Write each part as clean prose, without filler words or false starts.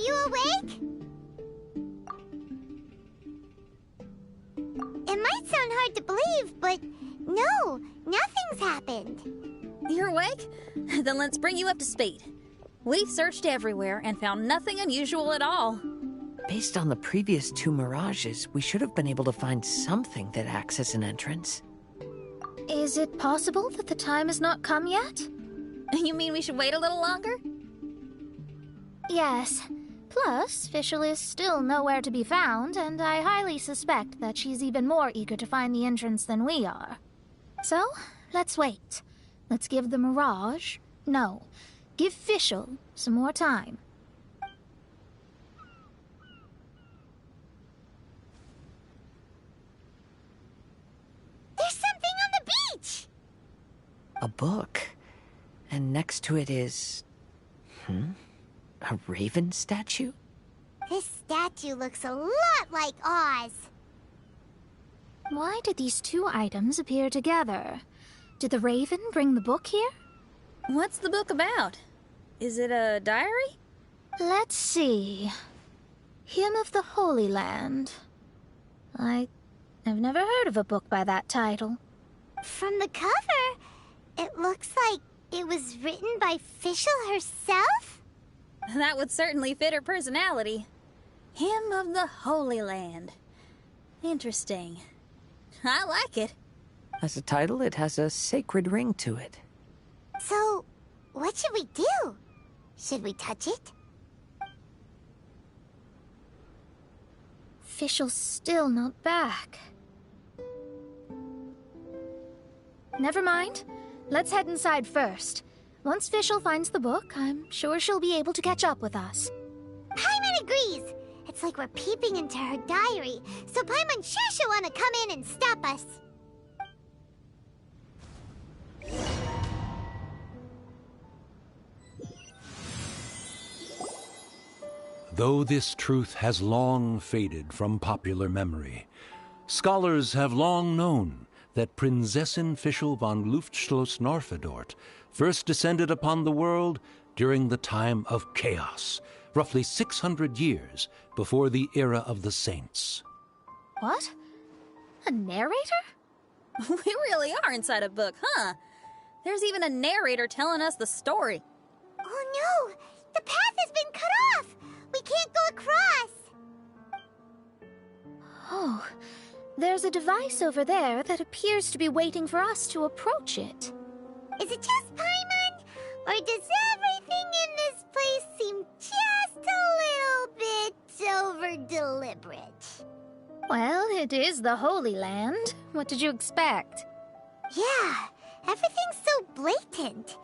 you awake? It might sound hard to believe, but no, nothing's happened. You're awake? Then let's bring you up to speed. We've searched everywhere and found nothing unusual at all. Based on the previous 2 mirages, we should have been able to find something that acts as an entrance. Is it possible that the time has not come yet? You mean we should wait a little longer? Yes. Plus, Fischl is still nowhere to be found, and I highly suspect that she's even more eager to find the entrance than we are. So, let's wait. Let's give the Mirage... No, give Fischl some more time. There's something on the beach! A book. And next to it is... A raven statue? This statue looks a lot like Oz. Why did these 2 items appear together? Did the raven bring the book here? What's the book about? Is it a diary? Let's see. Hymn of the Holy Land. I've never heard of a book by that title. From the cover, it looks like it was written by Fischl herself? That would certainly fit her personality. Hymn of the Holy Land. Interesting. I like it. As a title, it has a sacred ring to it. So, what should we do? Should we touch it? Fischl's still not back. Never mind. Let's head inside first. Once Fischl finds the book, I'm sure she'll be able to catch up with us. Paimon agrees! It's like we're peeping into her diary, so Paimon's sure she'll want to come in and stop us. Though this truth has long faded from popular memory, scholars have long known that Prinzessin Fischl von Luftschloss-Norfedort first descended upon the world during the time of chaos, roughly 600 years before the era of the saints. What? A narrator? We really are inside a book, huh? There's even a narrator telling us the story. Oh no! The path has been cut off! We can't go across! Oh, there's a device over there that appears to be waiting for us to approach it. Is it just Paimon? Or does everything in this place seem just a little bit over-deliberate? Well, it is the Holy Land. What did you expect? Yeah, everything's so blatant.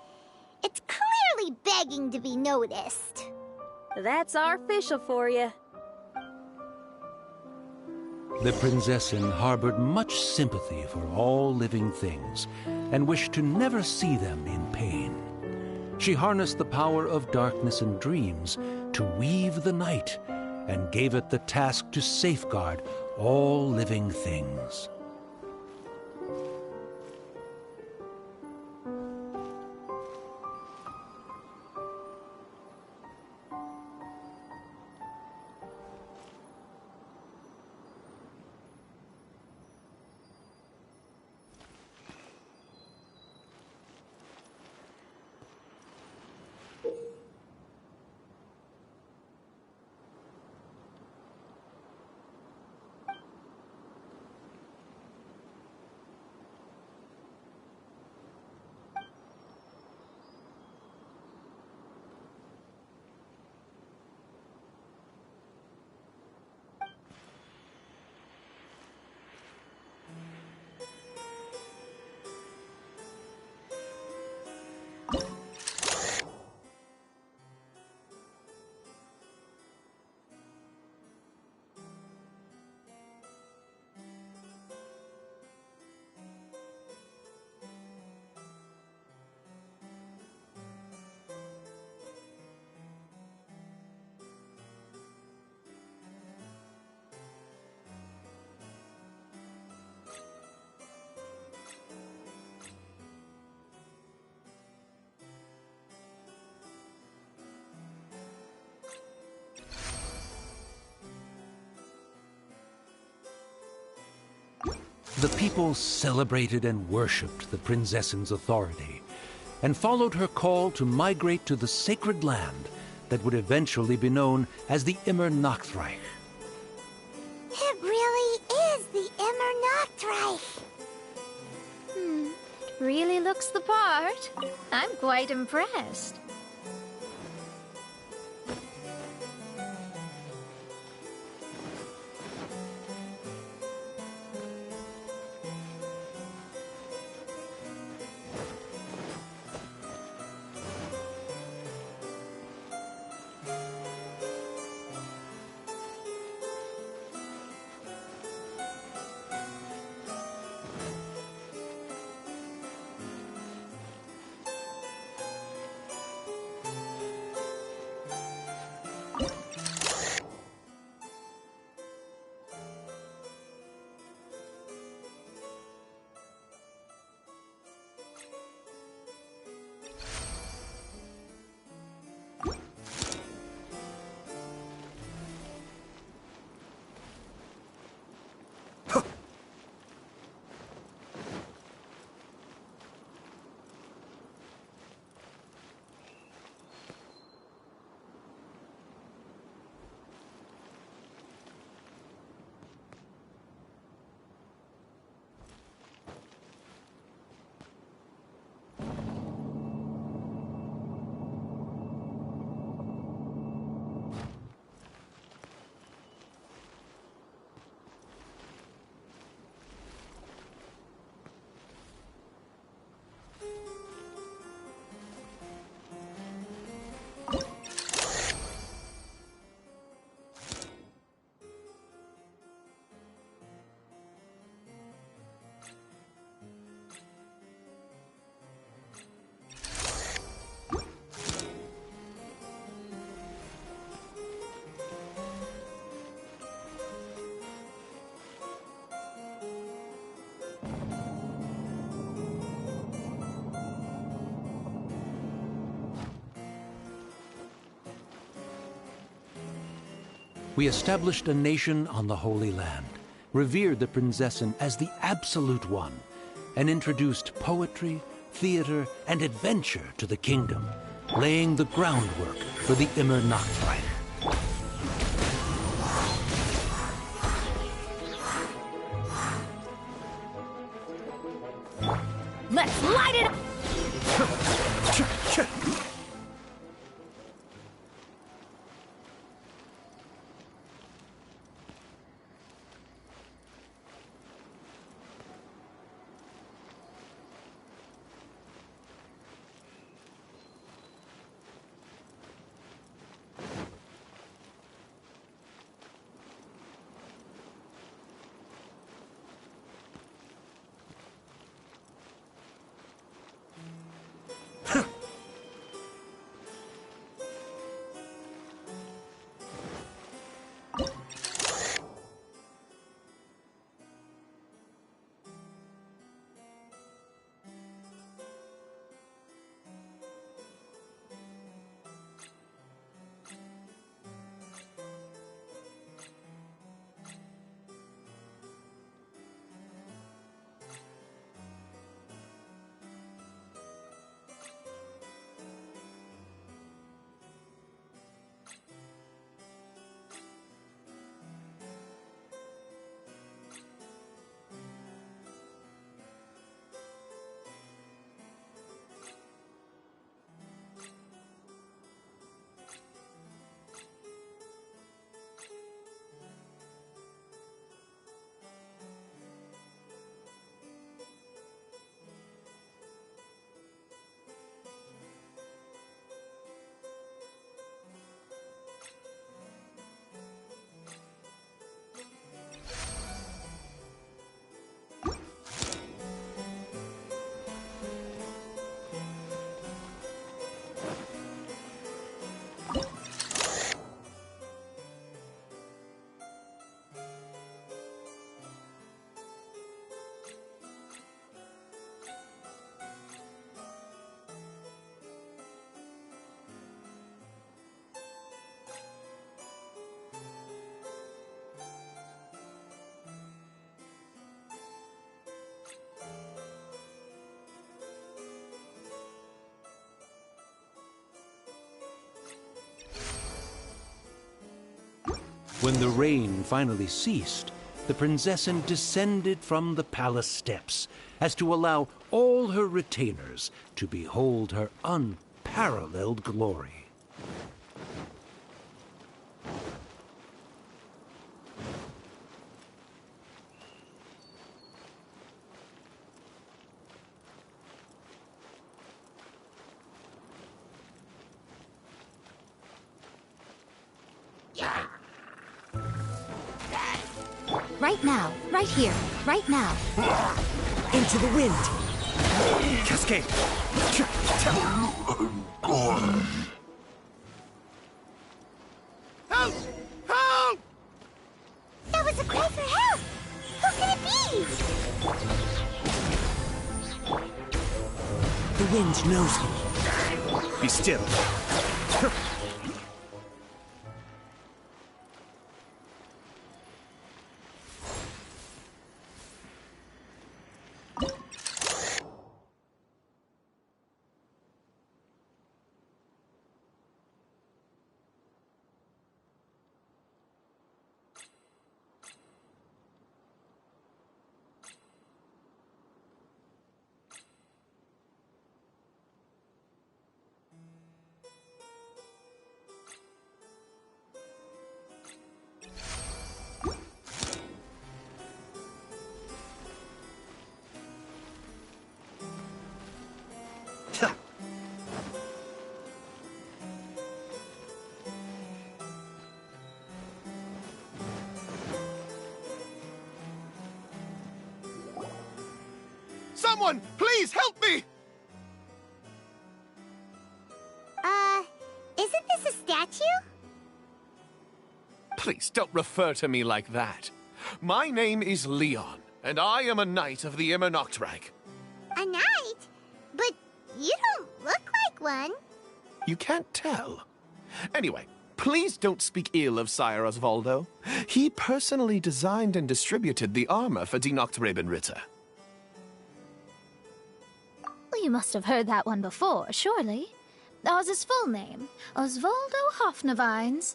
It's clearly begging to be noticed. That's our Fischl for you. The Prinzessin harbored much sympathy for all living things and wished to never see them in pain. She harnessed the power of darkness and dreams to weave the night and gave it the task to safeguard all living things. The people celebrated and worshipped the Prinzessin's authority, and followed her call to migrate to the sacred land that would eventually be known as the Immer Nachtreich. It really is the Immer Nachtreich. It really looks the part. I'm quite impressed. We established a nation on the Holy Land, revered the Prinzessin as the absolute one, and introduced poetry, theater, and adventure to the kingdom, laying the groundwork for the Immer Nachtreich. Let's light it up! When the rain finally ceased, the Prinzessin descended from the palace steps as to allow all her retainers to behold her unparalleled glory. Right now, right here, right now. Into the wind. Cascade! Help! Help! That was a cry for help! Who could it be? The wind knows me. Be still. Someone, please help me! Isn't this a statue? Please don't refer to me like that. My name is Leon, and I am a knight of the Immernachtreich. A knight? But you don't look like one. You can't tell. Anyway, please don't speak ill of Sire Osvaldo. He personally designed and distributed the armor for Die Nachtrebenritter. Well, you must have heard that one before, surely. That was his full name, Osvaldo Hofnevines.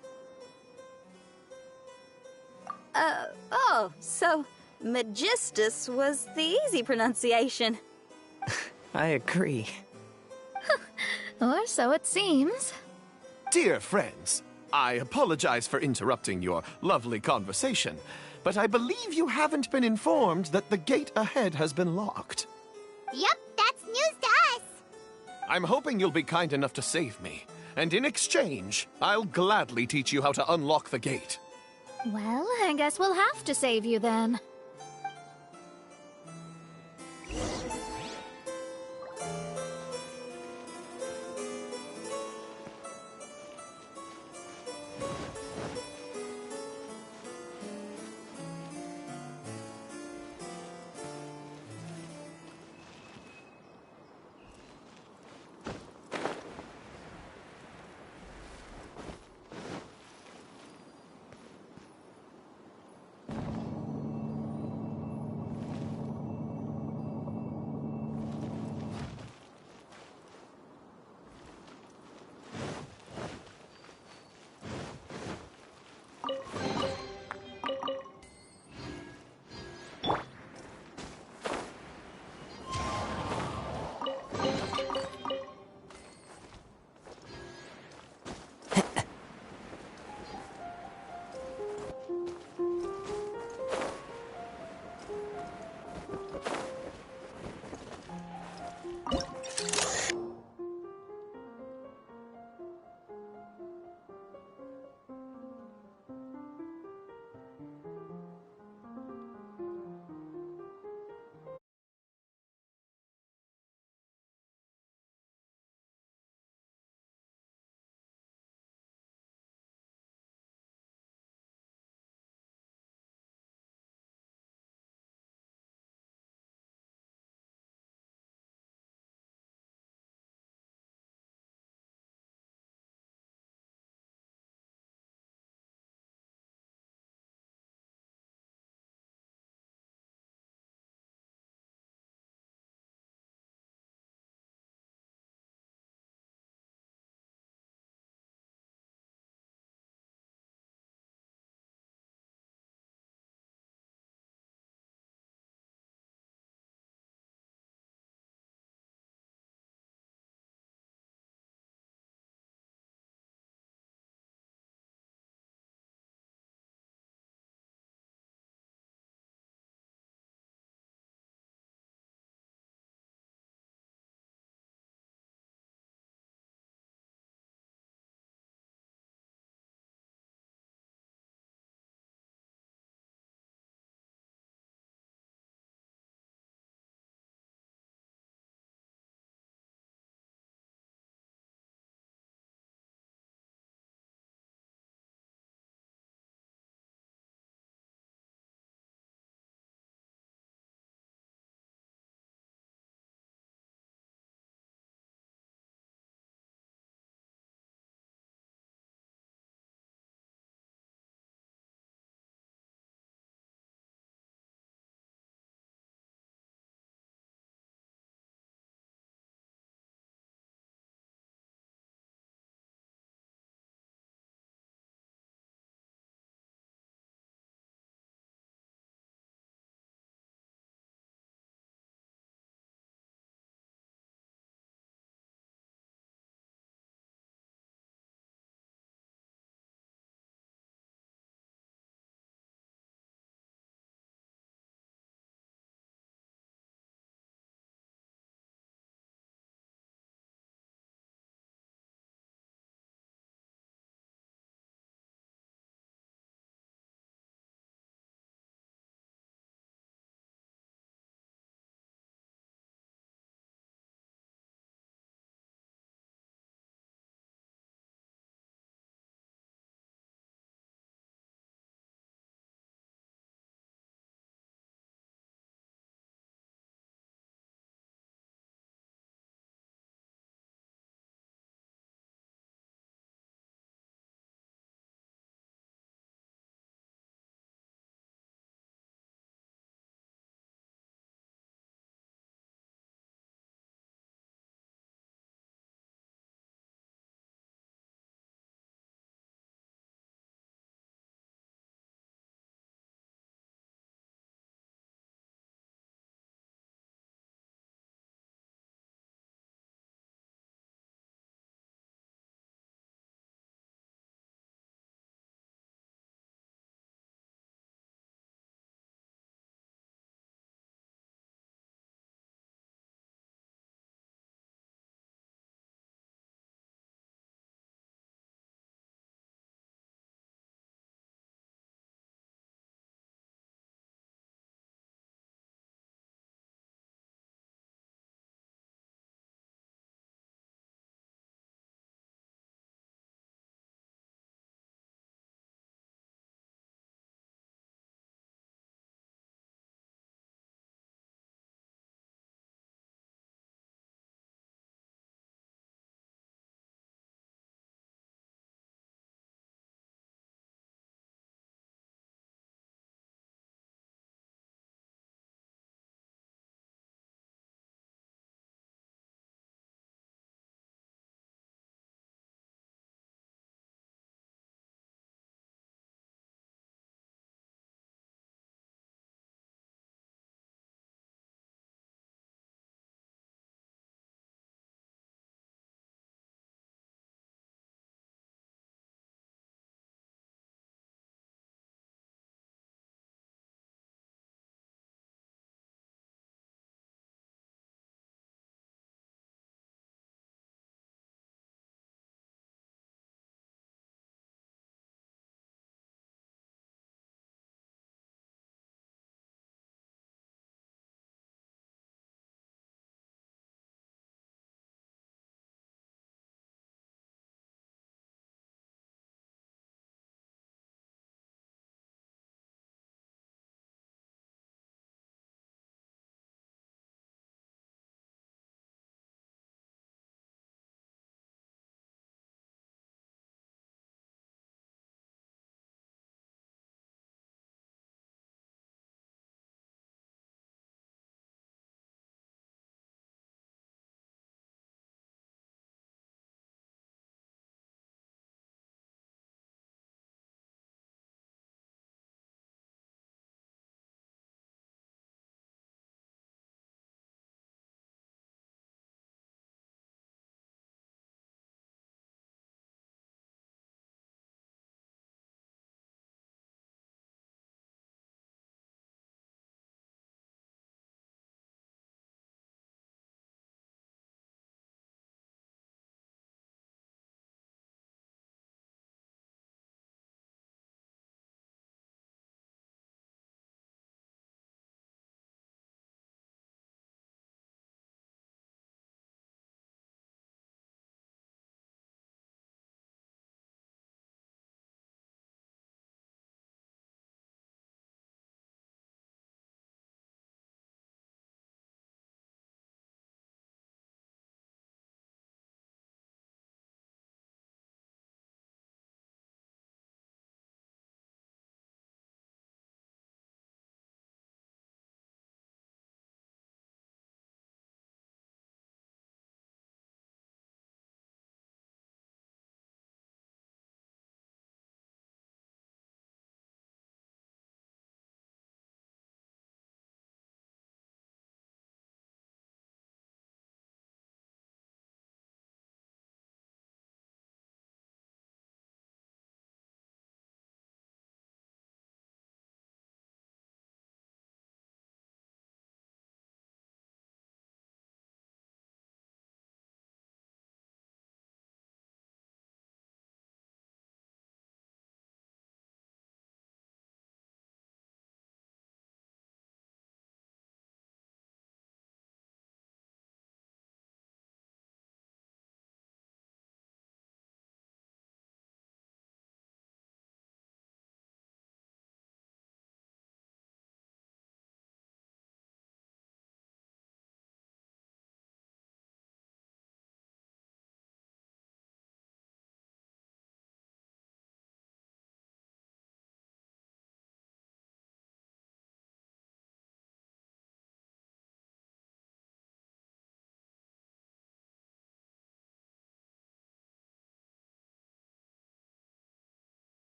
Oh, so Magistus was the easy pronunciation. I agree. Or so it seems. Dear friends, I apologize for interrupting your lovely conversation, but I believe you haven't been informed that the gate ahead has been locked. Yep, that's news to us. I'm hoping you'll be kind enough to save me, and in exchange, I'll gladly teach you how to unlock the gate. Well, I guess we'll have to save you then.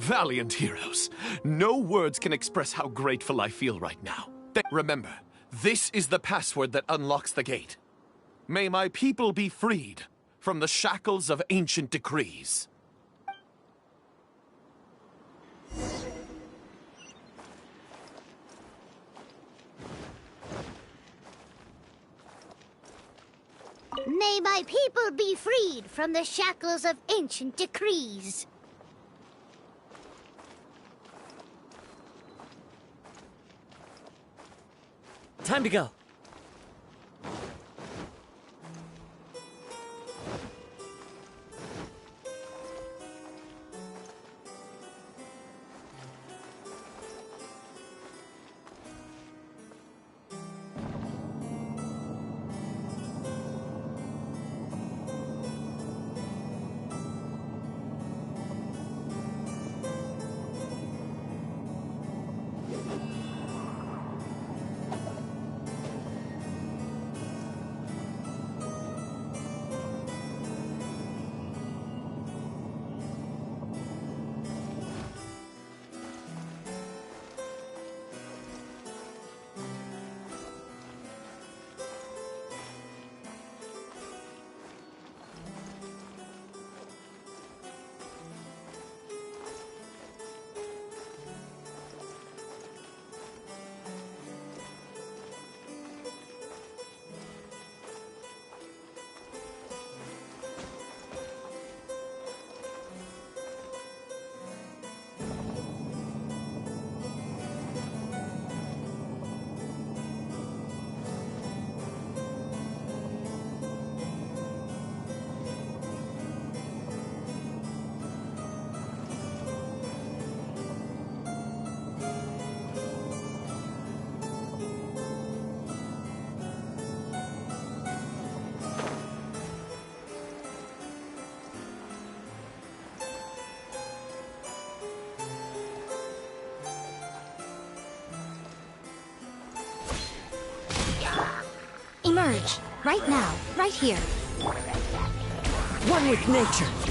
Valiant heroes. No words can express how grateful I feel right now. Remember, this is the password that unlocks the gate. May my people be freed from the shackles of ancient decrees. May my people be freed from the shackles of ancient decrees. Time to go. Emerge. Right now. Right here. One with nature.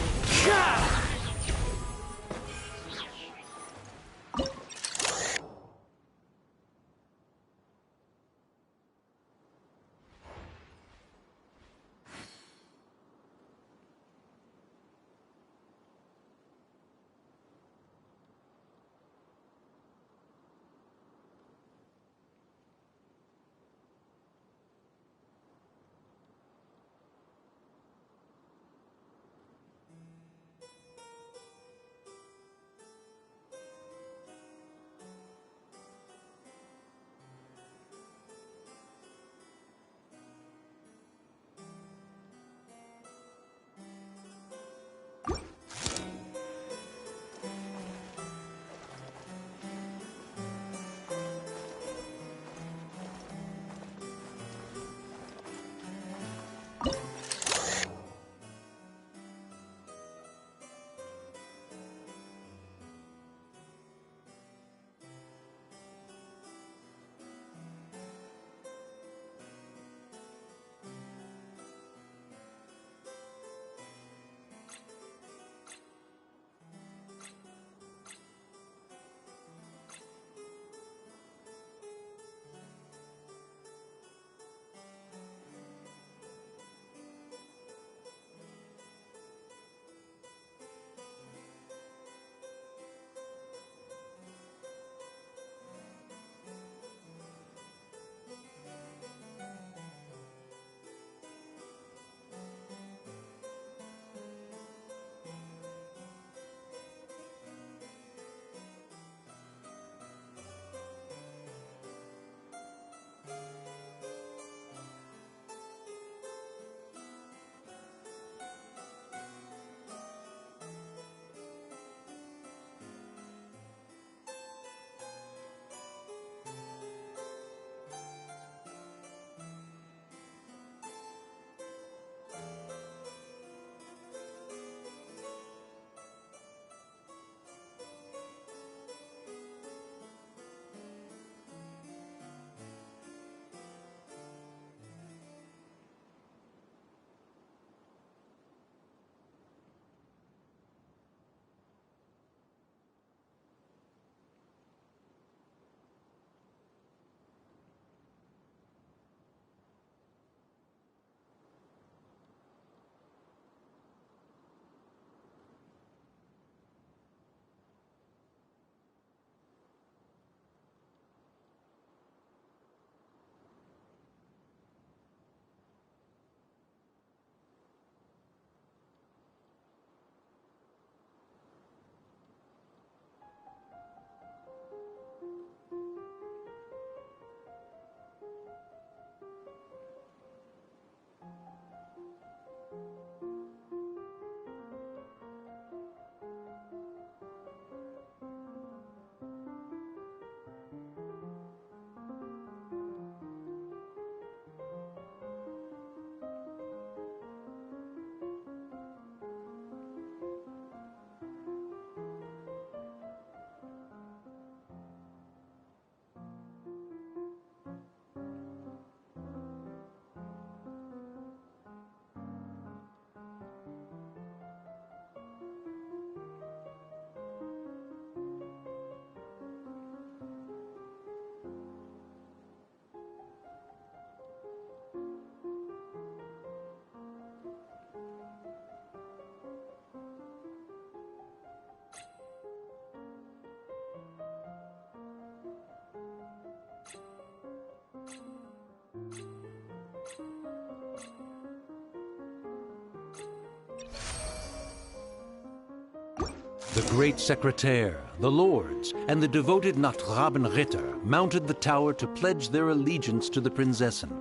The great secretaire, the lords, and the devoted Nachtrabenritter mounted the tower to pledge their allegiance to the Prinzessin,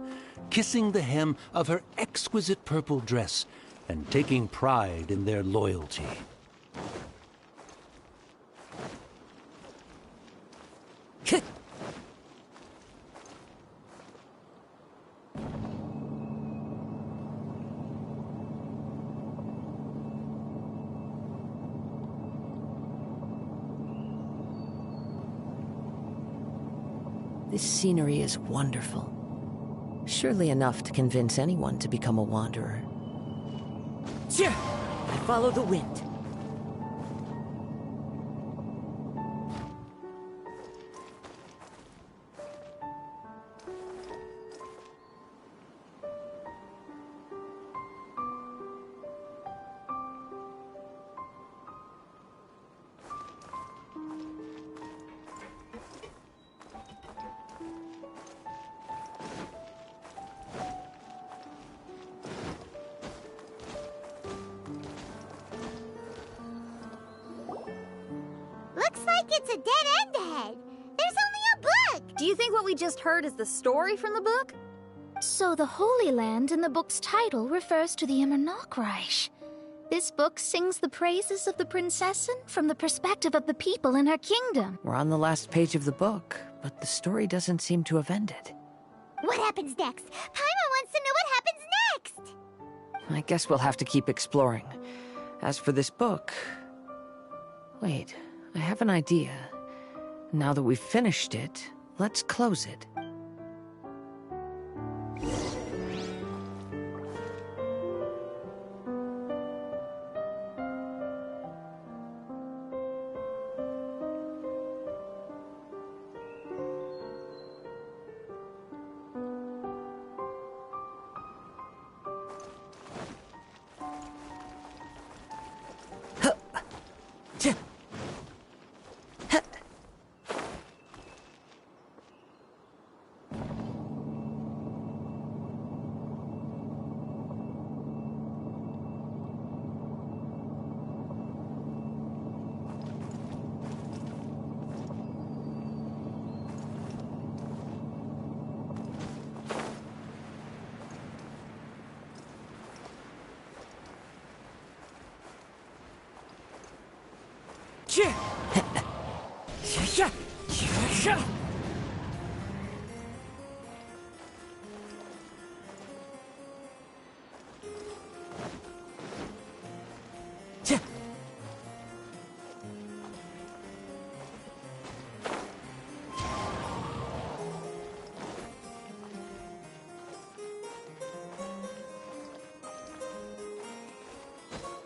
kissing the hem of her exquisite purple dress and taking pride in their loyalty. This scenery is wonderful. Surely enough to convince anyone to become a wanderer. I follow the wind. Looks like it's a dead end ahead. There's only a book! Do you think what we just heard is the story from the book? So the Holy Land in the book's title refers to the Immernachtreich. This book sings the praises of the Prinzessin from the perspective of the people in her kingdom. We're on the last page of the book, but the story doesn't seem to have ended. What happens next? Paimon wants to know what happens next! I guess we'll have to keep exploring. As for this book... Wait, I have an idea. Now that we've finished it, let's close it.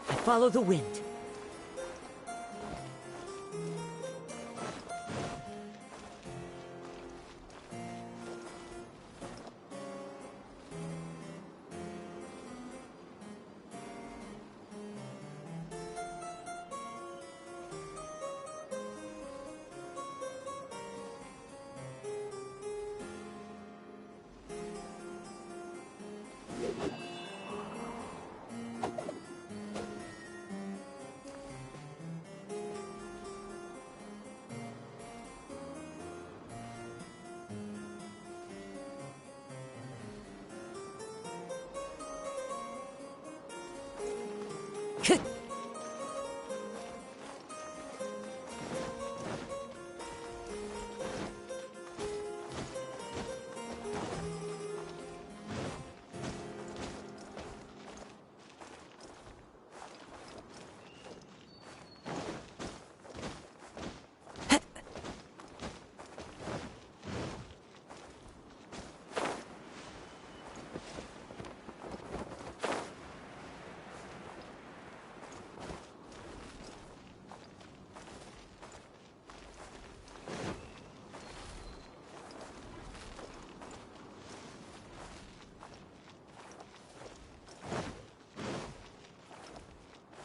I follow the wind.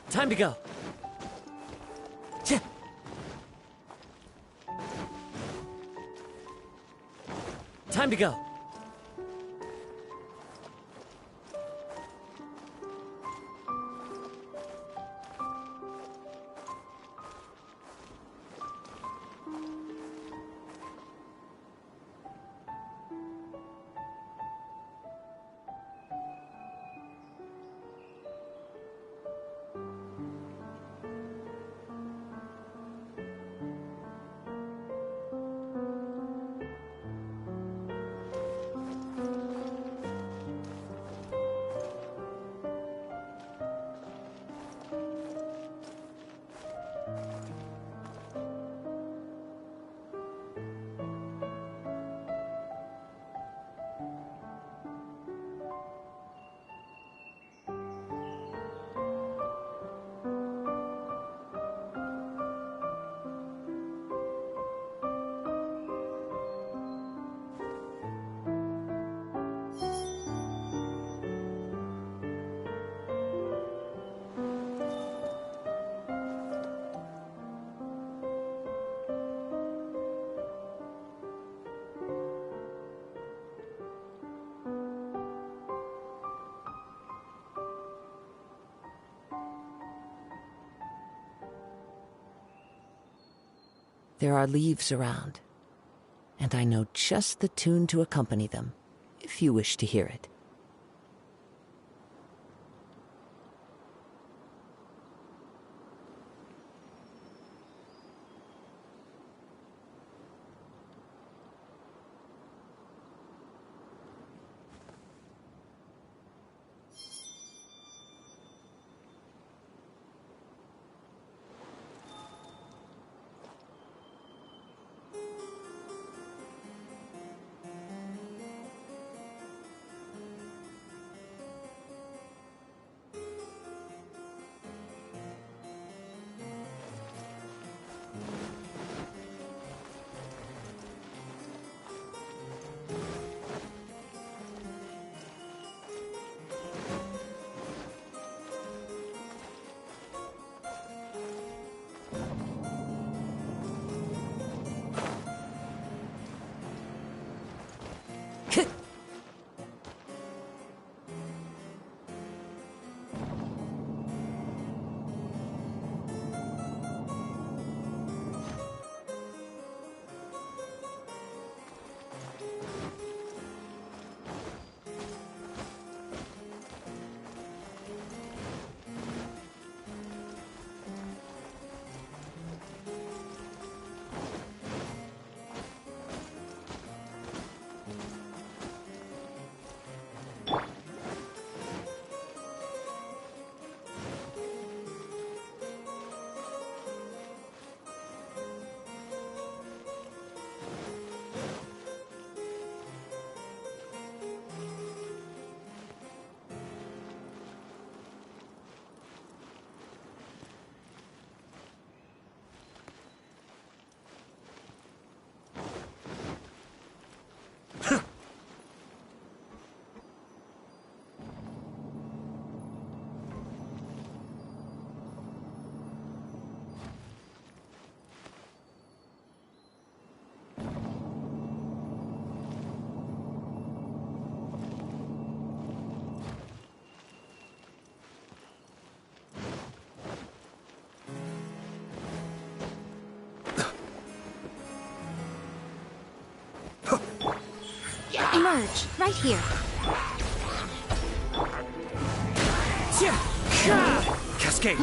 Time to go. Time to go. There are leaves around, and I know just the tune to accompany them, if you wish to hear it. Emerge, right here. Cascade!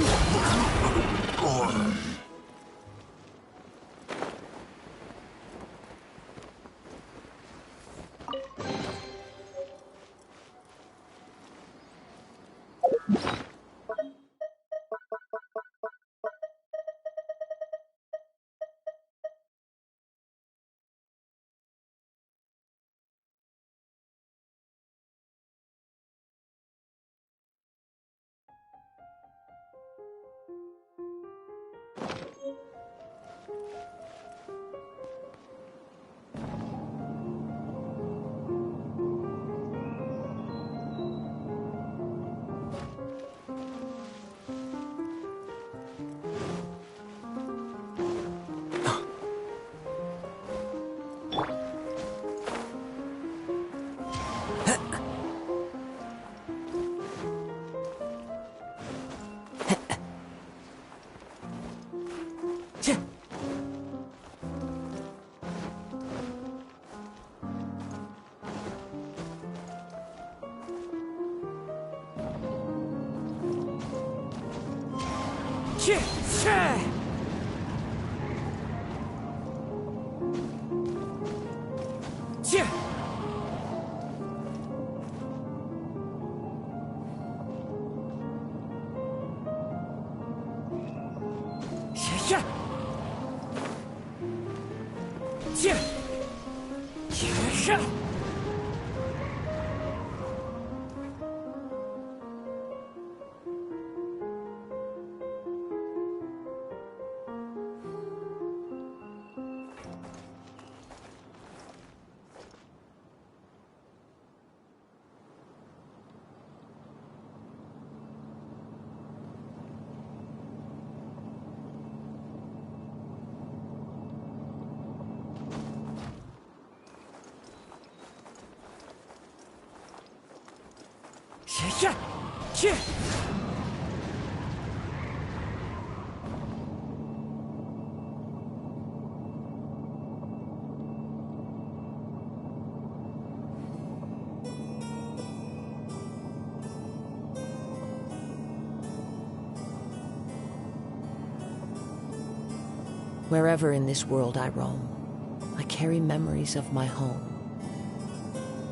Wherever in this world I roam, I carry memories of my home.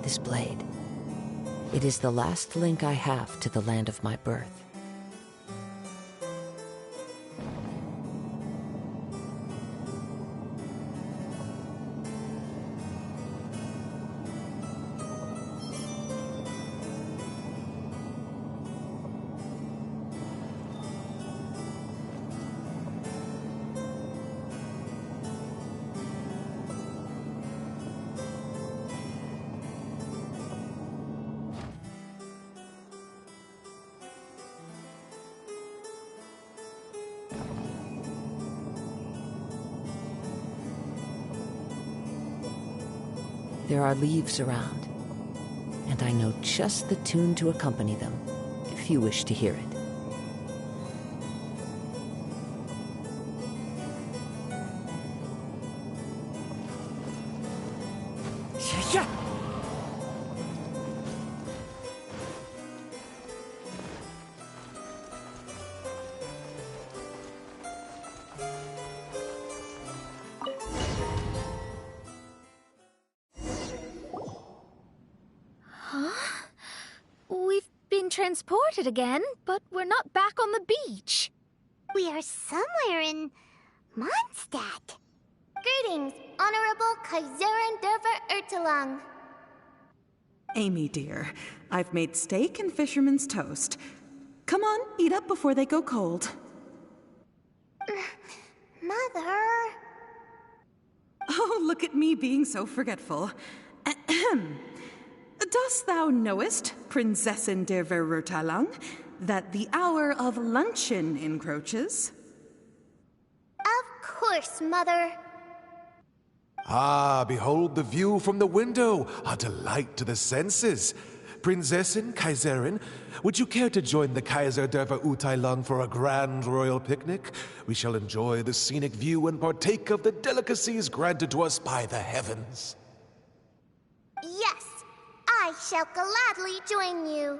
This blade, it is the last link I have to the land of my birth. There are leaves around, and I know just the tune to accompany them, if you wish to hear it. Yeah. We've been transported again, but we're not back on the beach. We are somewhere in Mondstadt. Greetings, Honorable Kaiserin Derver Ertelang. Amy, dear, I've made steak and fisherman's toast. Come on, eat up before they go cold. Mother... Oh, look at me being so forgetful. Ahem. Dost thou knowest, Prinzessin der Verurteilung, that the hour of luncheon encroaches? Of course, Mother. Ah, behold the view from the window, a delight to the senses. Prinzessin, Kaiserin, would you care to join the Kaiser der Verurteilung for a grand royal picnic? We shall enjoy the scenic view and partake of the delicacies granted to us by the heavens. Yes, I shall gladly join you.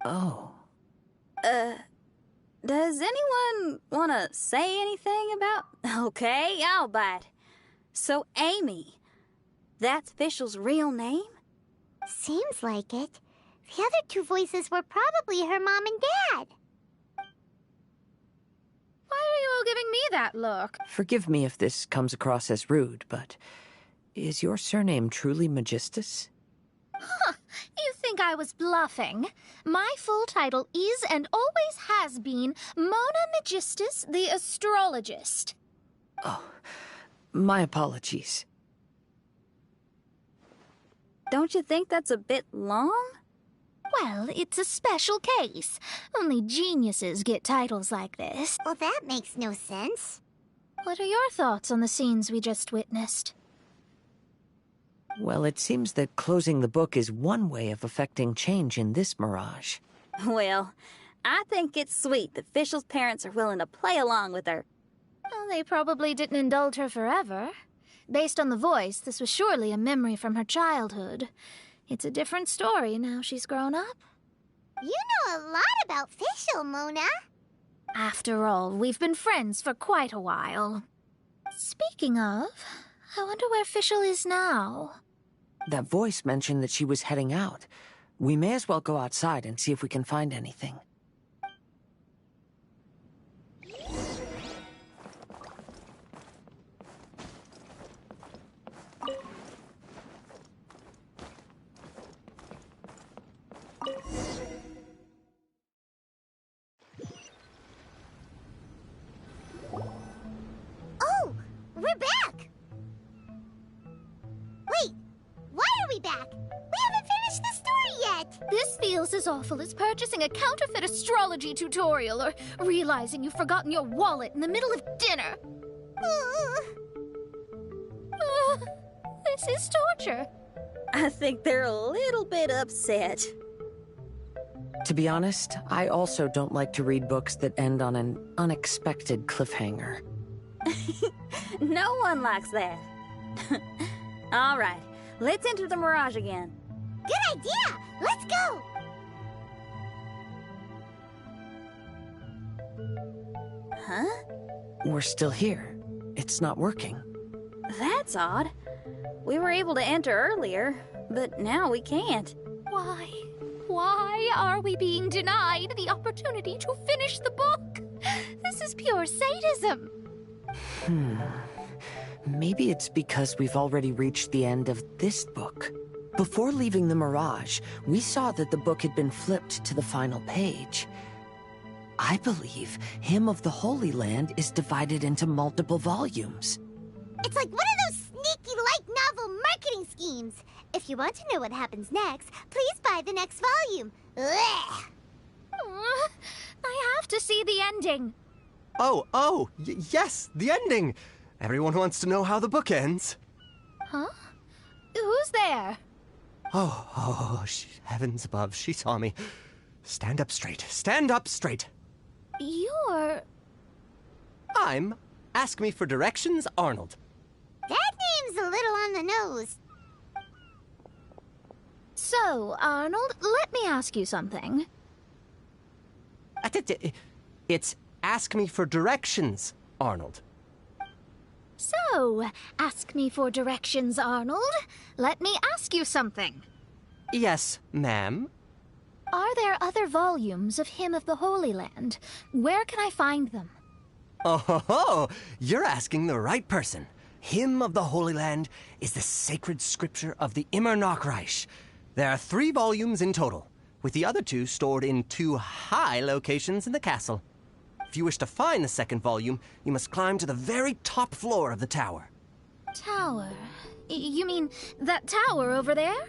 Oh. Does anyone want to say anything about... Okay, I'll bite. So, Amy, that's Fischl's real name? Seems like it. The other two voices were probably her mom and dad. Why are you all giving me that look? Forgive me if this comes across as rude, but is your surname truly Magistus? Huh, you think I was bluffing? My full title is and always has been Mona Magistus the Astrologist. Oh, my apologies. Don't you think that's a bit long? Well, it's a special case. Only geniuses get titles like this. Well, that makes no sense. What are your thoughts on the scenes we just witnessed? Well, it seems that closing the book is one way of effecting change in this mirage. Well, I think it's sweet that Fischl's parents are willing to play along with her. Well, they probably didn't indulge her forever. Based on the voice, this was surely a memory from her childhood. It's a different story now she's grown up. You know a lot about Fischl, Mona. After all, we've been friends for quite a while. Speaking of, I wonder where Fischl is now. That voice mentioned that she was heading out. We may as well go outside and see if we can find anything. Oh, we're back! Wait, why are we back? We haven't finished the story yet! This feels as awful as purchasing a counterfeit astrology tutorial or realizing you've forgotten your wallet in the middle of dinner. This is torture. I think they're a little bit upset. To be honest, I also don't like to read books that end on an unexpected cliffhanger. No one likes that. All right, let's enter the mirage again. Good idea! Let's go! Huh? We're still here. It's not working. That's odd. We were able to enter earlier, but now we can't. Why? Why are we being denied the opportunity to finish the book? This is pure sadism. Maybe it's because we've already reached the end of this book. Before leaving the Mirage, we saw that the book had been flipped to the final page. I believe Hymn of the Holy Land is divided into multiple volumes. It's like one of those sneaky light novel marketing schemes. If you want to know what happens next, please buy the next volume. Ugh. I have to see the ending. Yes, the ending. Everyone wants to know how the book ends. Huh? Who's there? Heavens above, she saw me. Stand up straight. Stand up straight. You're... I'm Ask Me for Directions, Arnold. That name's a little on the nose. So, Arnold, let me ask you something. It's Ask Me for Directions, Arnold. So, ask me for directions, Arnold. Let me ask you something. Yes, ma'am. Are there other volumes of Hymn of the Holy Land? Where can I find them? Oh, you're asking the right person. Hymn of the Holy Land is the sacred scripture of the Immer Nachreich. There are 3 volumes in total, with the other 2 stored in 2 high locations in the castle. If you wish to find the second volume, you must climb to the very top floor of the tower. Tower? You mean that tower over there?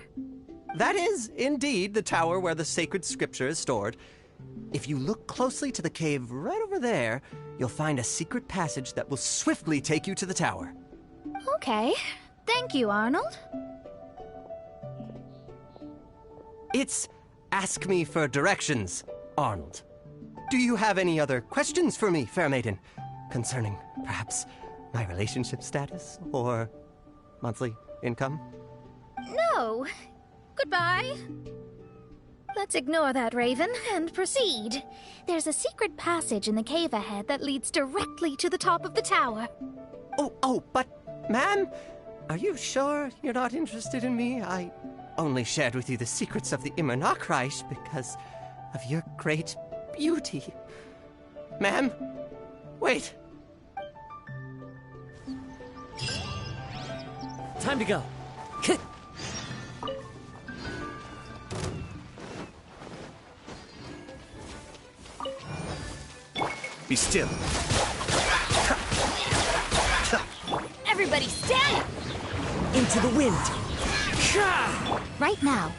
That is, indeed, the tower where the sacred scripture is stored. If you look closely to the cave right over there, you'll find a secret passage that will swiftly take you to the tower. Okay. Thank you, Arnold. It's Ask Me for Directions, Arnold. Do you have any other questions for me, fair maiden? Concerning, perhaps, my relationship status or monthly income? No. Goodbye. Let's ignore that, Raven, and proceed. There's a secret passage in the cave ahead that leads directly to the top of the tower. But, ma'am, are you sure you're not interested in me? I only shared with you the secrets of the Immer Nachreich because of your great beauty. Ma'am, wait. Time to go. Be still. Everybody stand! Into the wind. Right now.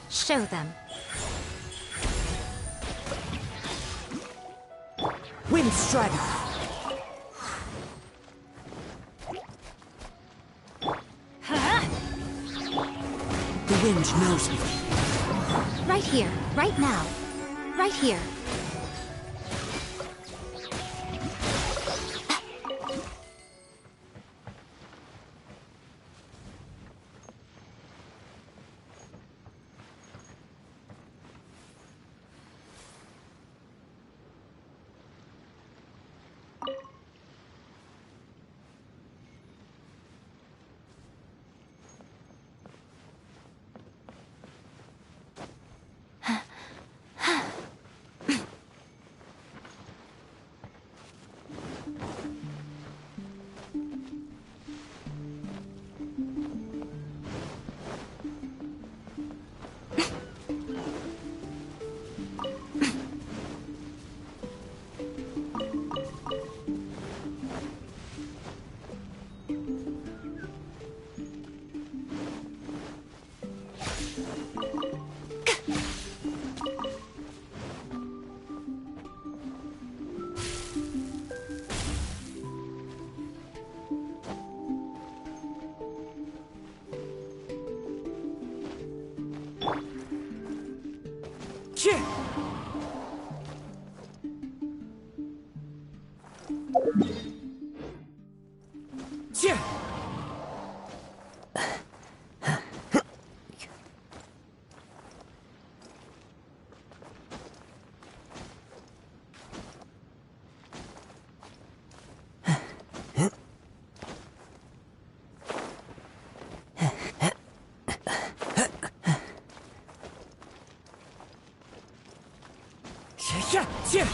Show them. Wind Strider. The wind knows me. Right here. Right now. Right here. Chit! Chit! Chit!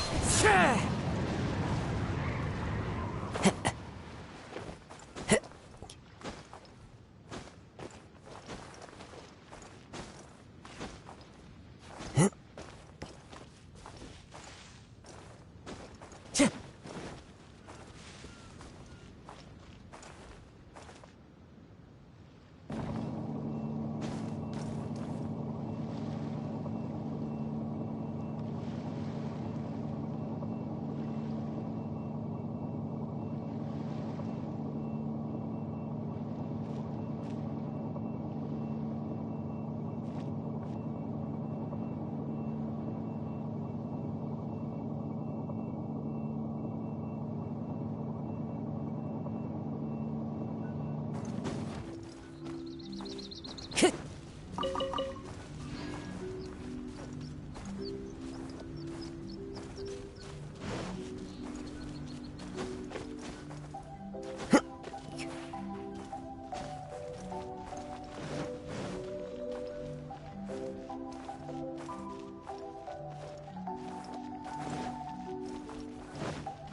Chit!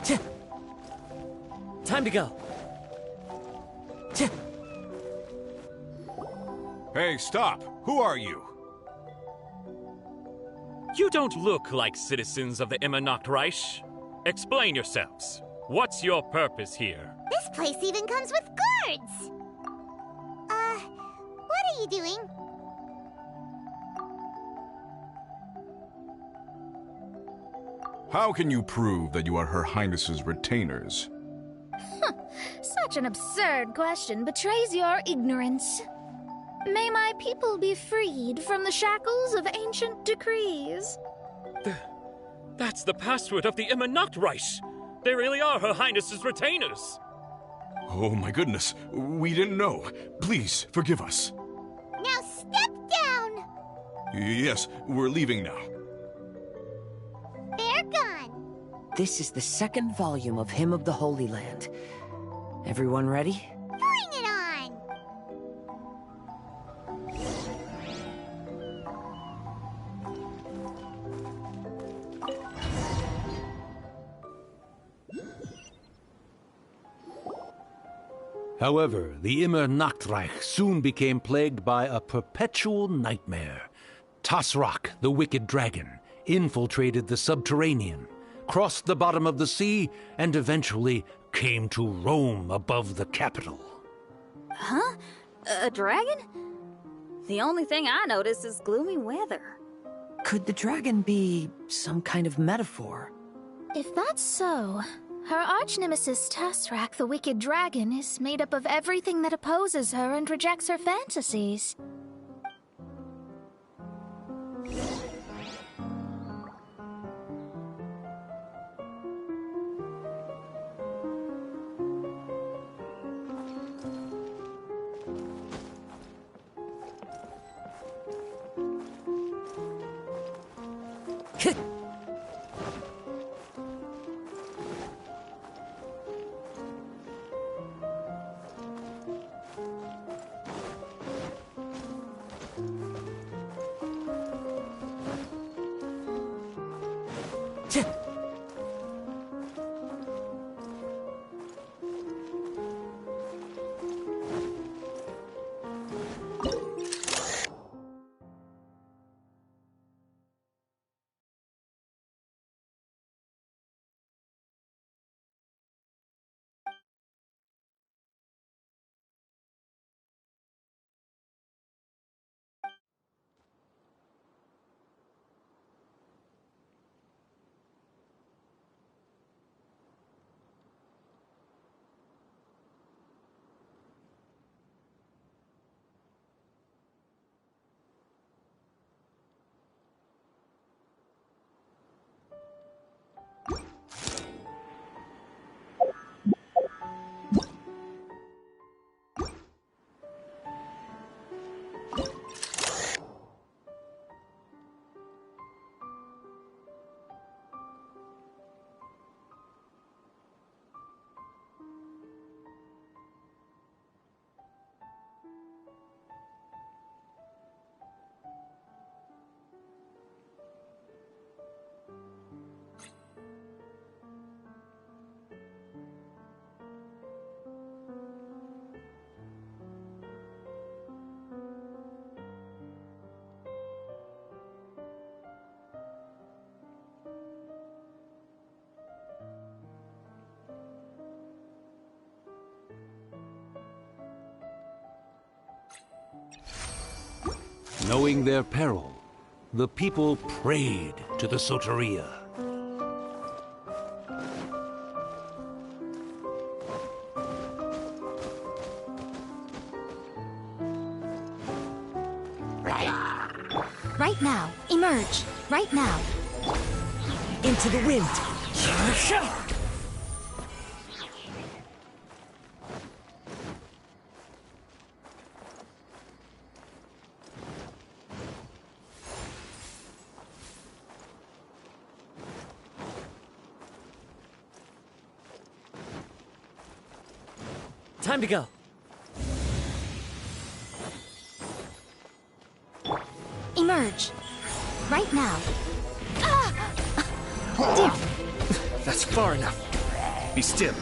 Chit! Time to go. Hey, stop! Who are you? You don't look like citizens of the Immernachtreich. Explain yourselves. What's your purpose here? This place even comes with guards! What are you doing? How can you prove that you are Her Highness's retainers? Such an absurd question betrays your ignorance. May my people be freed from the shackles of ancient decrees. That's the password of the Immernachtreich. They really are Her Highness's retainers. Oh my goodness, we didn't know. Please, forgive us. Now step down! Yes, we're leaving now. They're gone. This is the second volume of Hymn of the Holy Land. Everyone ready? Bring it on! However, the Immernachtreich soon became plagued by a perpetual nightmare. Tasrak, the wicked dragon, infiltrated the subterranean, crossed the bottom of the sea, and eventually came to roam above the capital. Huh? A dragon? The only thing I notice is gloomy weather. Could the dragon be some kind of metaphor? If that's so, her arch-nemesis Tasrak, the wicked dragon, is made up of everything that opposes her and rejects her fantasies. Knowing their peril, the people prayed to the Soteria. Right now. Emerge. Right now. Into the wind. Time to go. Emerge. Right now. That's far enough. Be still.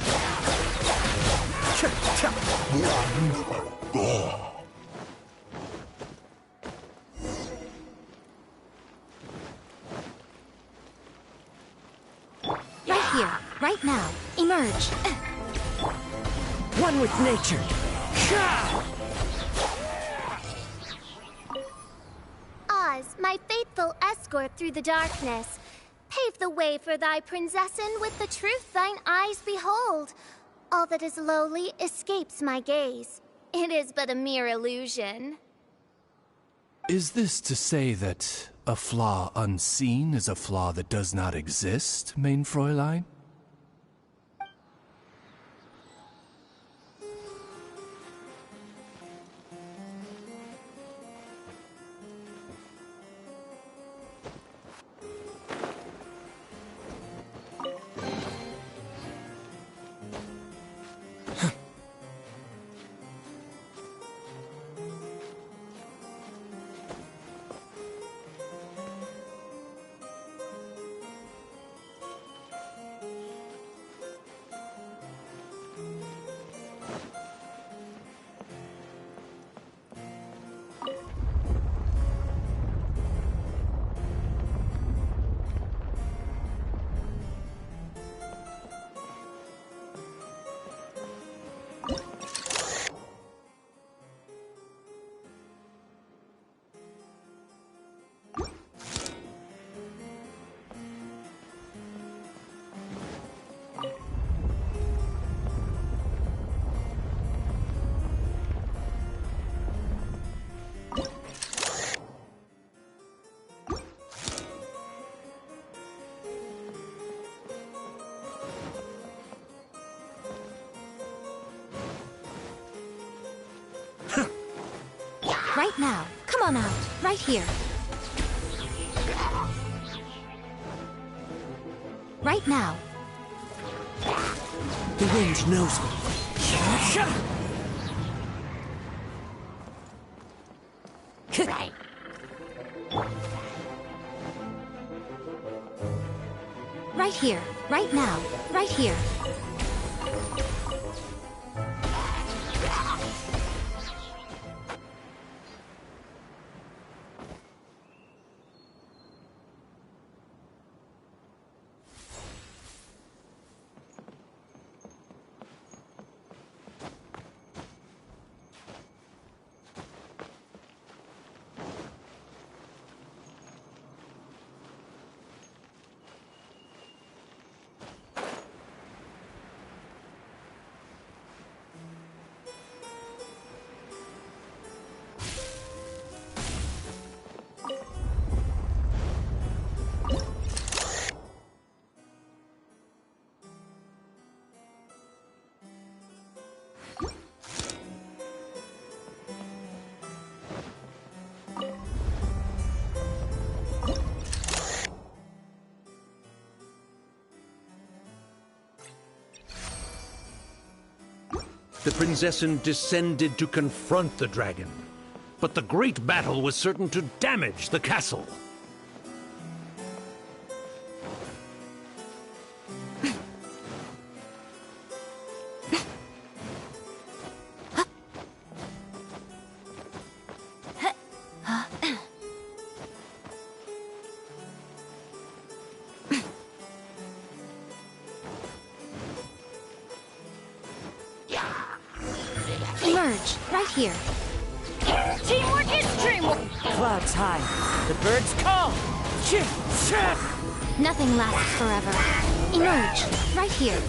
Right here. Right now. Emerge. One with nature. Oz, my faithful escort through the darkness, pave the way for thy princessen with the truth thine eyes behold. All that is lowly escapes my gaze. It is but a mere illusion. Is this to say that a flaw unseen is a flaw that does not exist, mein Fräulein? Right now. Come on out. Right here. Right now. The wind knows me. Right here. Right now. Right here. The princessen descended to confront the dragon, but the great battle was certain to damage the castle. Emerge. Right here. Teamwork is dreamwork. clouds high. The birds call. Nothing lasts forever. Emerge, right here.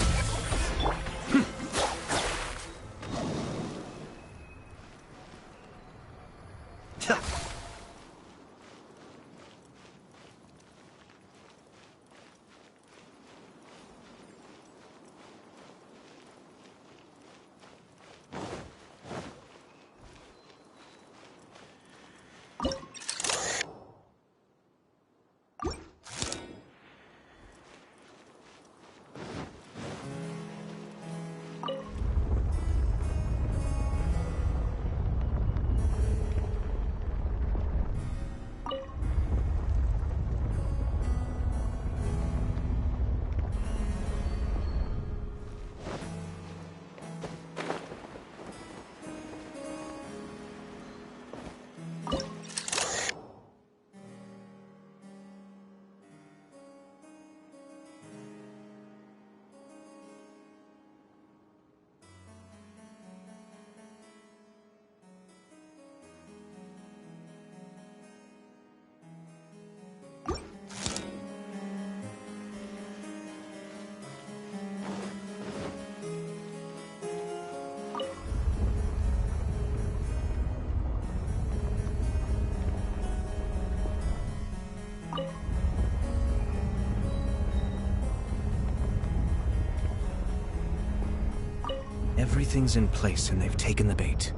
Everything's in place and they've taken the bait.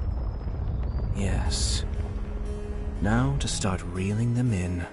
Yes. Now to start reeling them in.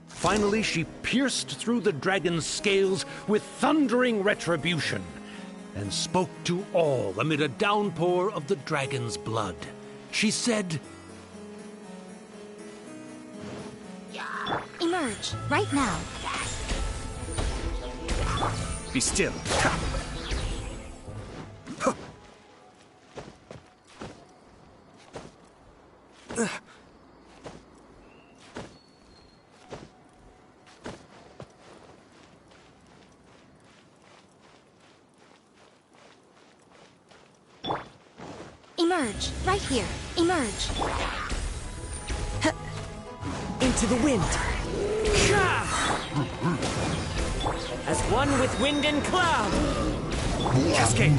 Finally, she pierced through the dragon's scales with thundering retribution, and spoke to all amid a downpour of the dragon's blood. She said, Emerge, right now. Be still. Emerge, right here. Emerge. Into the wind. As one with wind and cloud. Cascade.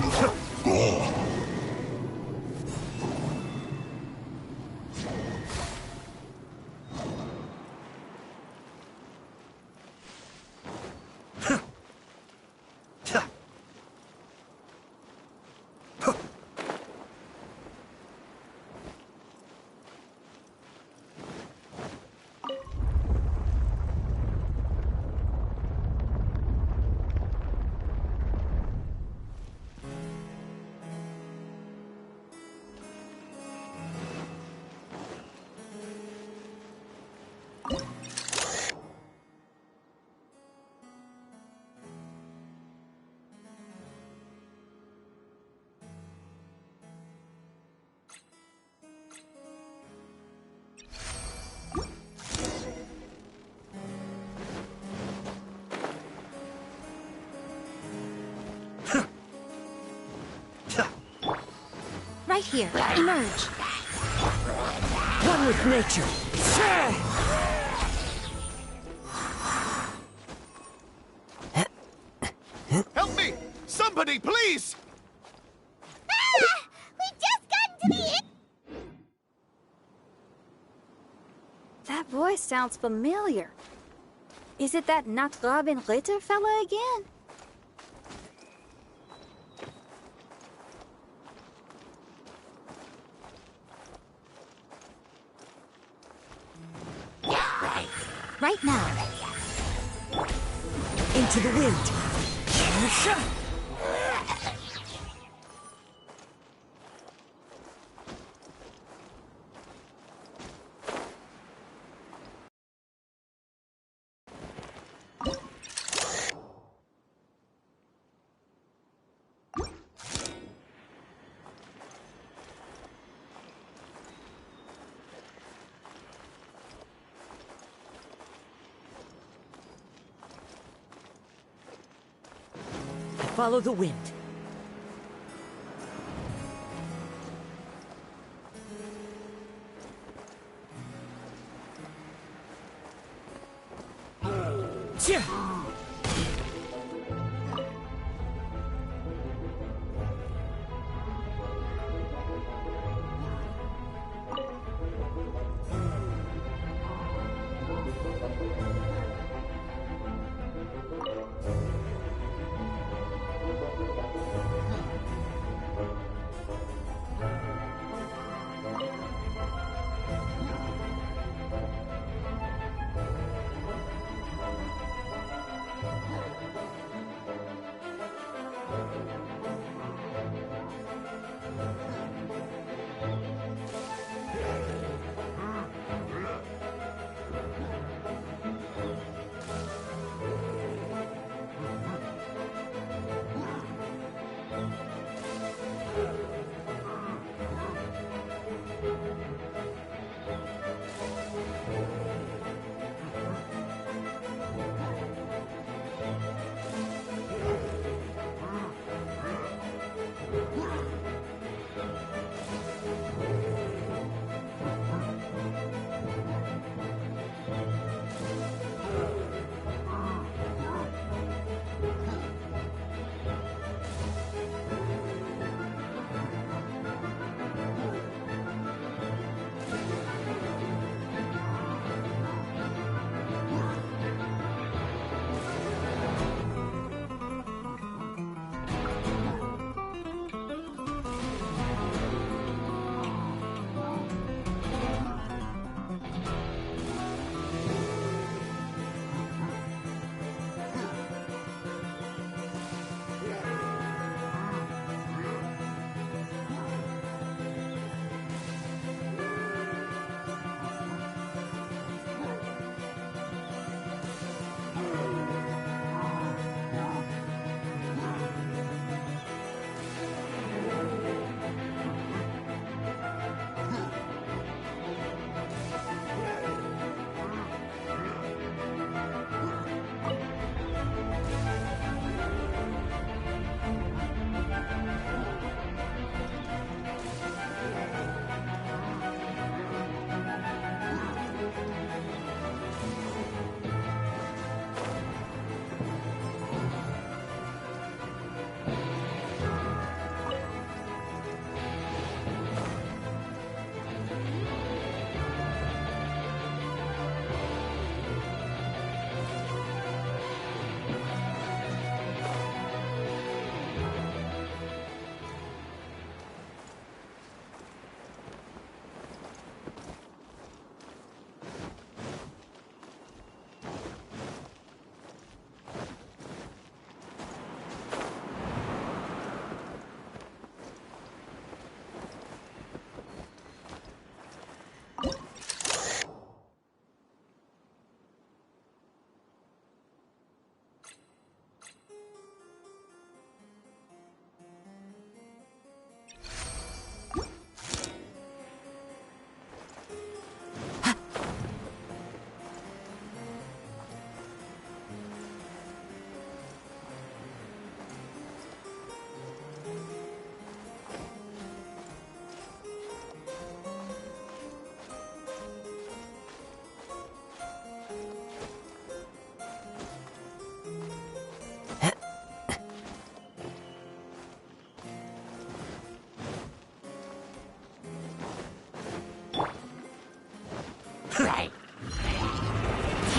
Right here. Emerge. One with nature. Help me! Somebody, please! We just got into the... That voice sounds familiar. Is it that Not Robin Ritter fella again? Right now. Into the wind. Follow the wind.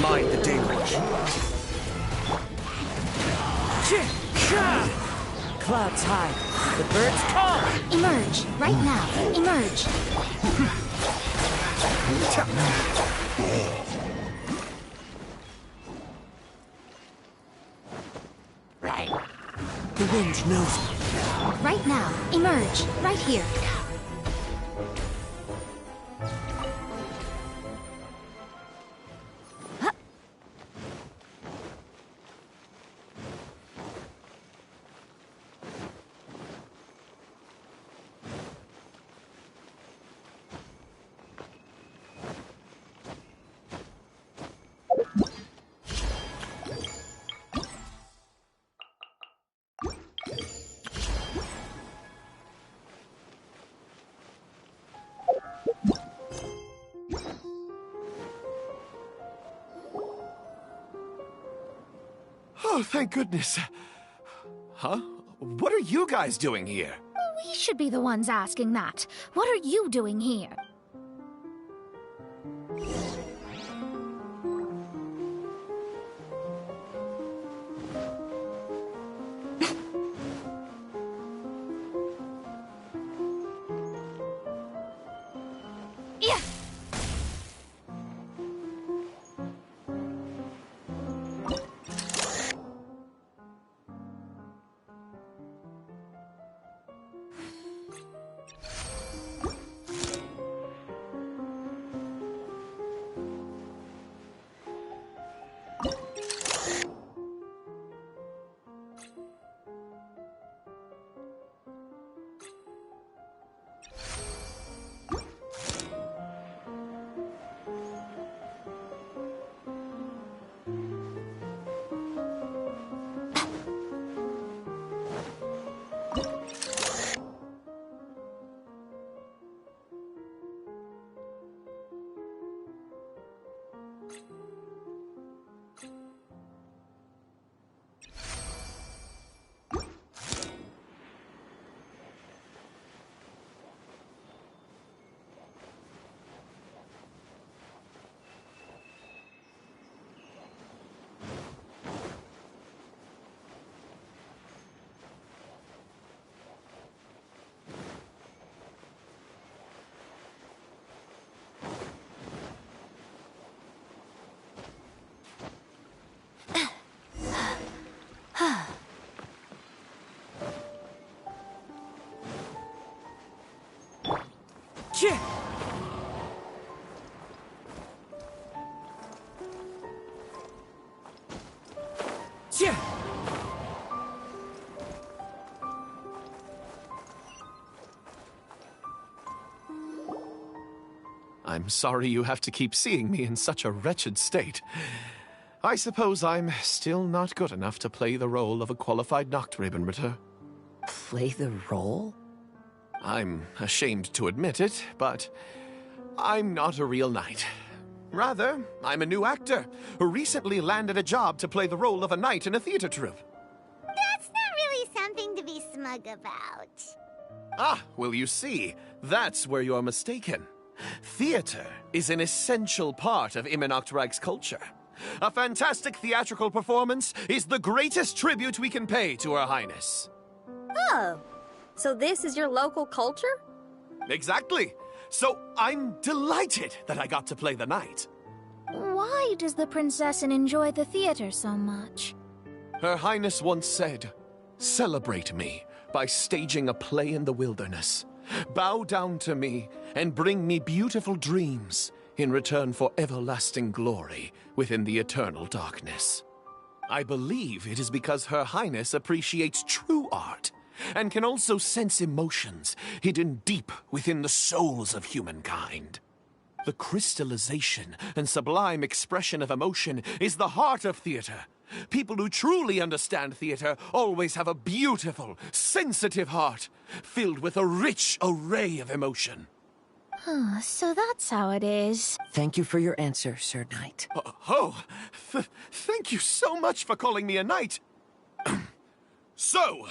Mind the deluge. Clouds high. The birds call. Emerge. Right now. Emerge. The wind knows me. Right now. Emerge. Right here. Oh, thank goodness. Huh? What are you guys doing here? We should be the ones asking that. What are you doing here? Yeah. Shit! Shit! I'm sorry you have to keep seeing me in such a wretched state. I suppose I'm still not good enough to play the role of a qualified Nachtrebenritter. Play the role? I'm ashamed to admit it, but I'm not a real knight. Rather, I'm a new actor who recently landed a job to play the role of a knight in a theater troupe. That's not really something to be smug about. Ah, well, you see, that's where you're mistaken. Theater is an essential part of Immernachtreich's culture. A fantastic theatrical performance is the greatest tribute we can pay to Her Highness. Oh, so this is your local culture? Exactly. So I'm delighted that I got to play the knight. Why does the Prinzessin enjoy the theater so much? Her Highness once said, "Celebrate me by staging a play in the wilderness. Bow down to me and bring me beautiful dreams in return for everlasting glory within the eternal darkness." I believe it is because Her Highness appreciates true art and can also sense emotions hidden deep within the souls of humankind. The crystallization and sublime expression of emotion is the heart of theater. People who truly understand theater always have a beautiful, sensitive heart, filled with a rich array of emotion. So that's how it is. Thank you for your answer, Sir Knight. Thank you so much for calling me a knight. So,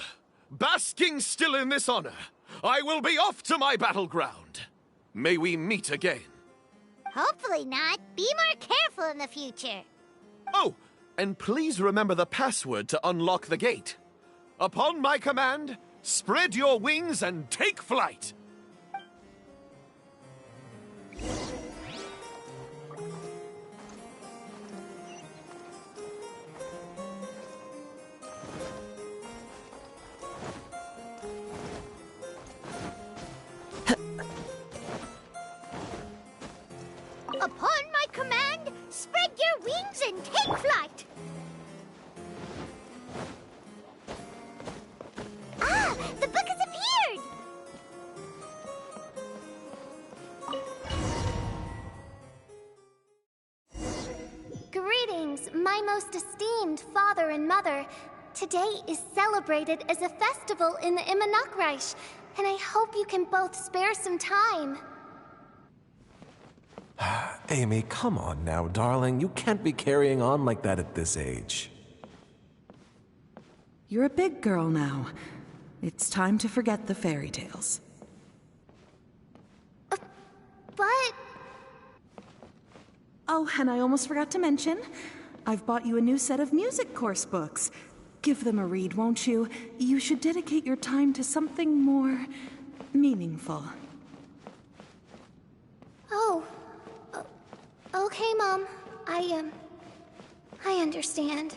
basking still in this honor, I will be off to my battleground. May we meet again. Hopefully not. Be more careful in the future. Oh, and please remember the password to unlock the gate. Upon my command, spread your wings and take flight. Upon my command, spread your wings and take flight. Ah, the book has appeared! Greetings, my most esteemed father and mother. Today is celebrated as a festival in the Immernachtreich, and I hope you can both spare some time. Amy, come on now, darling. You can't be carrying on like that at this age. You're a big girl now. It's time to forget the fairy tales. But... Oh, and I almost forgot to mention, I've bought you a new set of music course books. Give them a read, won't you? You should dedicate your time to something more meaningful. Oh. Okay, Mom. I understand.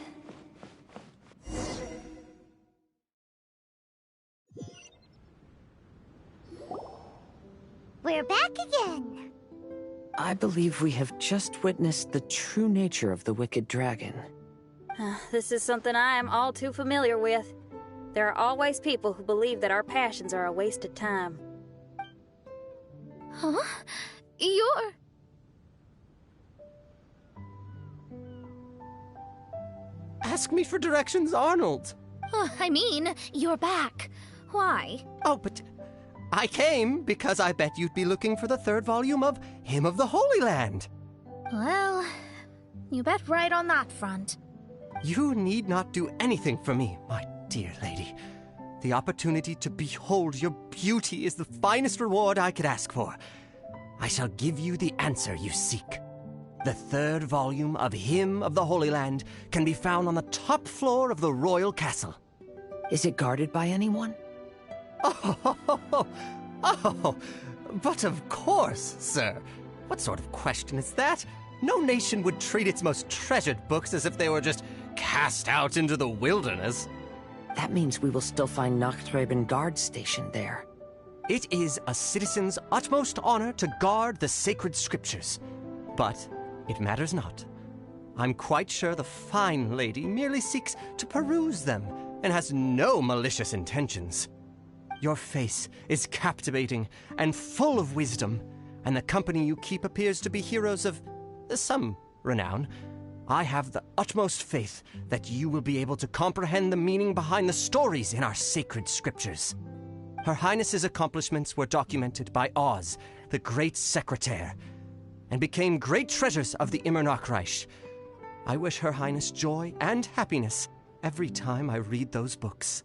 We're back again. I believe we have just witnessed the true nature of the wicked dragon. This is something I am all too familiar with. There are always people who believe that our passions are a waste of time. Huh? You're... Ask me for directions, Arnold. I mean, you're back. Why? Oh, but I came because I bet you'd be looking for the third volume of Hymn of the Holy Land. Well, you bet right on that front. You need not do anything for me, my dear lady. The opportunity to behold your beauty is the finest reward I could ask for. I shall give you the answer you seek. The third volume of Hymn of the Holy Land can be found on the top floor of the royal castle. Is it guarded by anyone? Oh, but of course, sir. What sort of question is that? No nation would treat its most treasured books as if they were just cast out into the wilderness. That means we will still find Nachthreben guard stationed there. It is a citizen's utmost honor to guard the sacred scriptures. But it matters not. I'm quite sure the fine lady merely seeks to peruse them and has no malicious intentions. Your face is captivating and full of wisdom, and the company you keep appears to be heroes of some renown. I have the utmost faith that you will be able to comprehend the meaning behind the stories in our sacred scriptures. Her Highness's accomplishments were documented by Oz, the great secretaire, and became great treasures of the Immernachtreich. I wish Her Highness joy and happiness every time I read those books.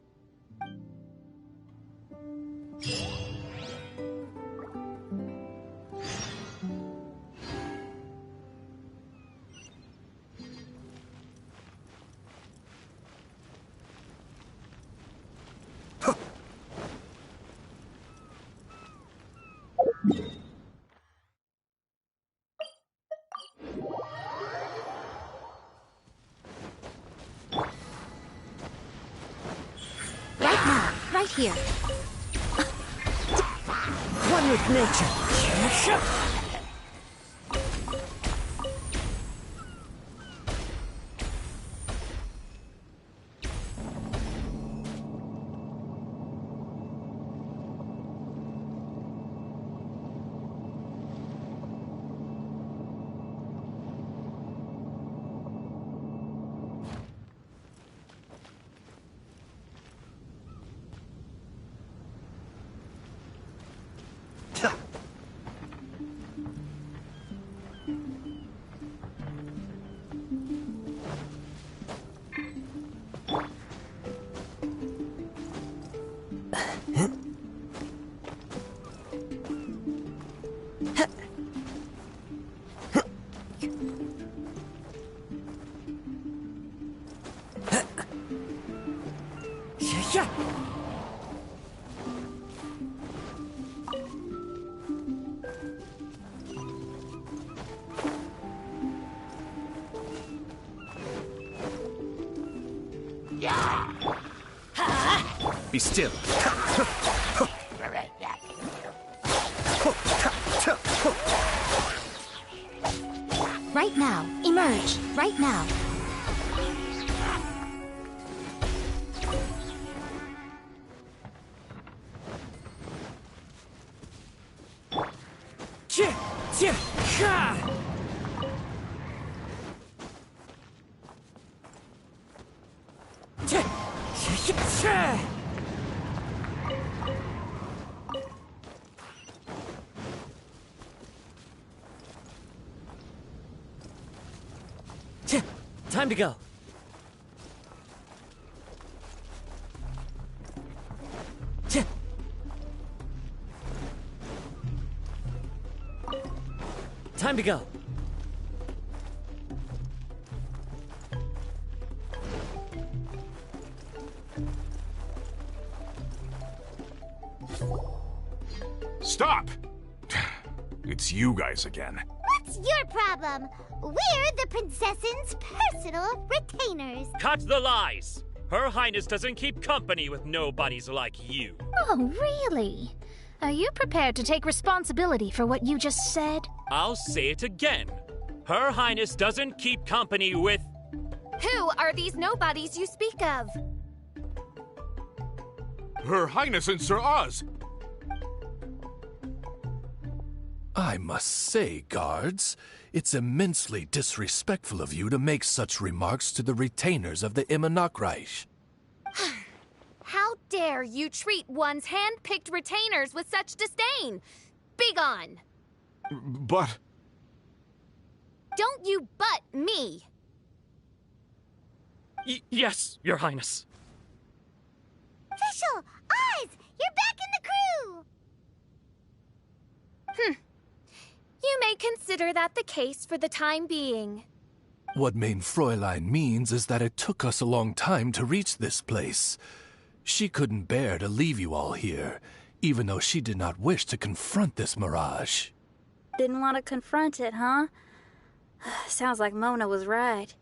Right now, right here. One with nature. Be still. Right now. Emerge. Right now. Time to go. Time to go. Stop! It's you guys again. What's your problem? We're the princess's personal retainers. Cut the lies! Her Highness doesn't keep company with nobodies like you. Oh, really? Are you prepared to take responsibility for what you just said? I'll say it again. Her Highness doesn't keep company with... Who are these nobodies you speak of? Her Highness and Sir Oz. I must say, guards, it's immensely disrespectful of you to make such remarks to the retainers of the Immernachtreich. How dare you treat one's hand-picked retainers with such disdain? Begone! But... Don't you butt me! Yes, Your Highness. Fischl! Oz! You're back in the crew! You may consider that the case for the time being. What mein Fräulein means is that it took us a long time to reach this place. She couldn't bear to leave you all here, even though she did not wish to confront this mirage. Didn't want to confront it, huh? Sounds like Mona was right.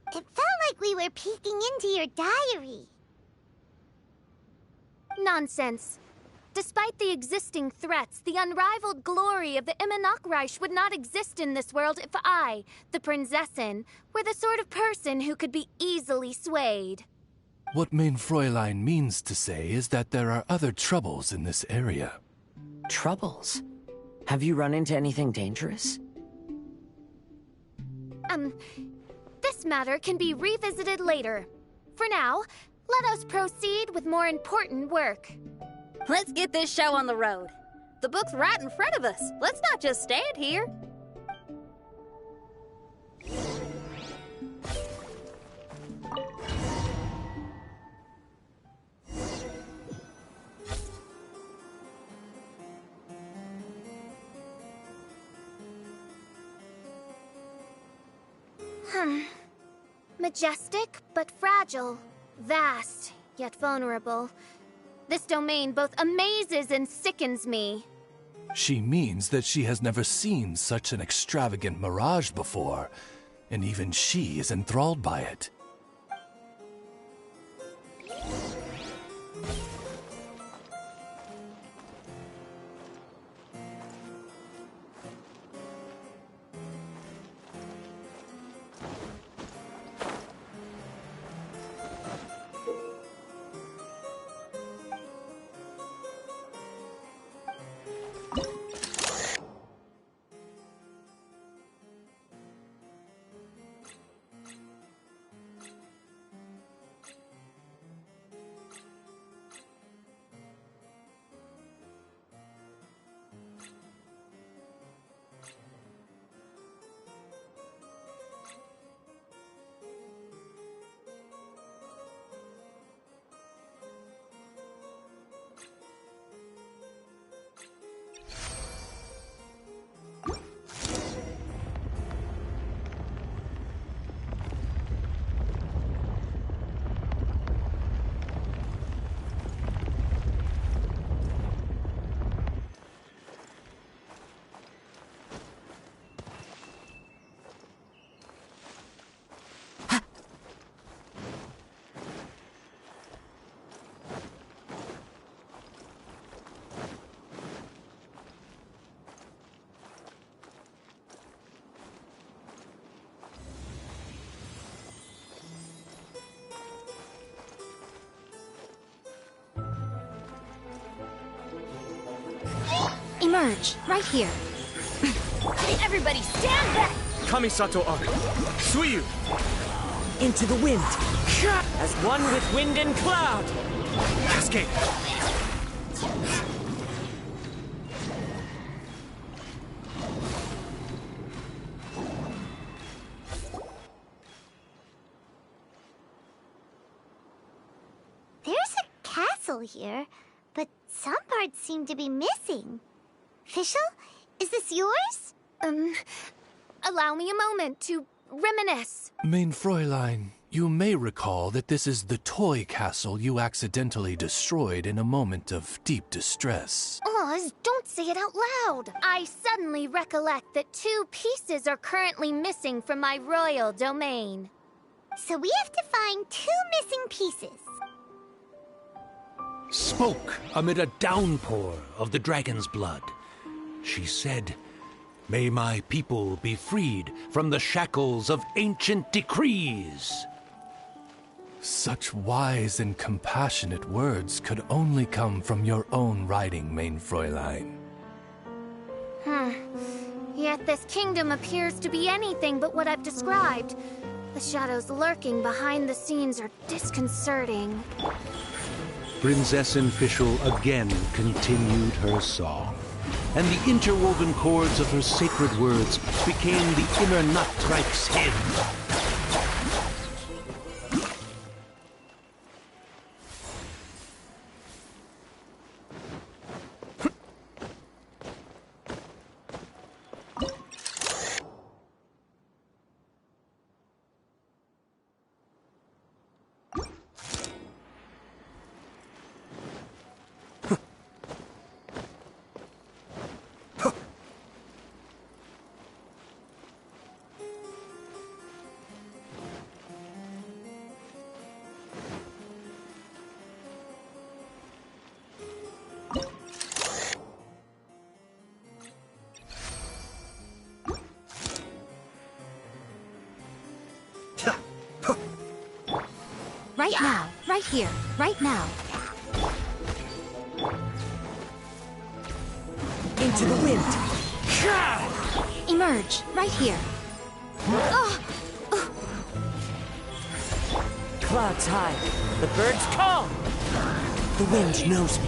It felt like we were peeking into your diary. Nonsense. Despite the existing threats, the unrivaled glory of the Immernachtreich would not exist in this world if I, the Prinzessin, were the sort of person who could be easily swayed. What mein Fräulein means to say is that there are other troubles in this area. Troubles? Have you run into anything dangerous? This matter can be revisited later. For now, let us proceed with more important work. Let's get this show on the road. The book's right in front of us. Let's not just stand here. Majestic, but fragile. Vast, yet vulnerable. This domain both amazes and sickens me. She means that she has never seen such an extravagant mirage before, and even she is enthralled by it. Emerge, right here. Everybody stand back! Kamisato Arc. Suiyu. Into the wind. As one with wind and cloud. Cascade. There's a castle here, but some parts seem to be missing. Fischl, is this yours? Allow me a moment to reminisce. Mein Fräulein, you may recall that this is the toy castle you accidentally destroyed in a moment of deep distress. Oz, don't say it out loud. I suddenly recollect that 2 pieces are currently missing from my royal domain. So we have to find 2 missing pieces. Spoke amid a downpour of the dragon's blood. She said, "May my people be freed from the shackles of ancient decrees." Such wise and compassionate words could only come from your own writing, Mein Fräulein. Yet this kingdom appears to be anything but what I've described. The shadows lurking behind the scenes are disconcerting. Prinzessin Fischl again continued her song, and the interwoven chords of her sacred words became the Immer Nachtreich's hymn. Right now, right here, right now. Into the wind. Emerge, right here. Clouds high. The birds call. The wind knows me.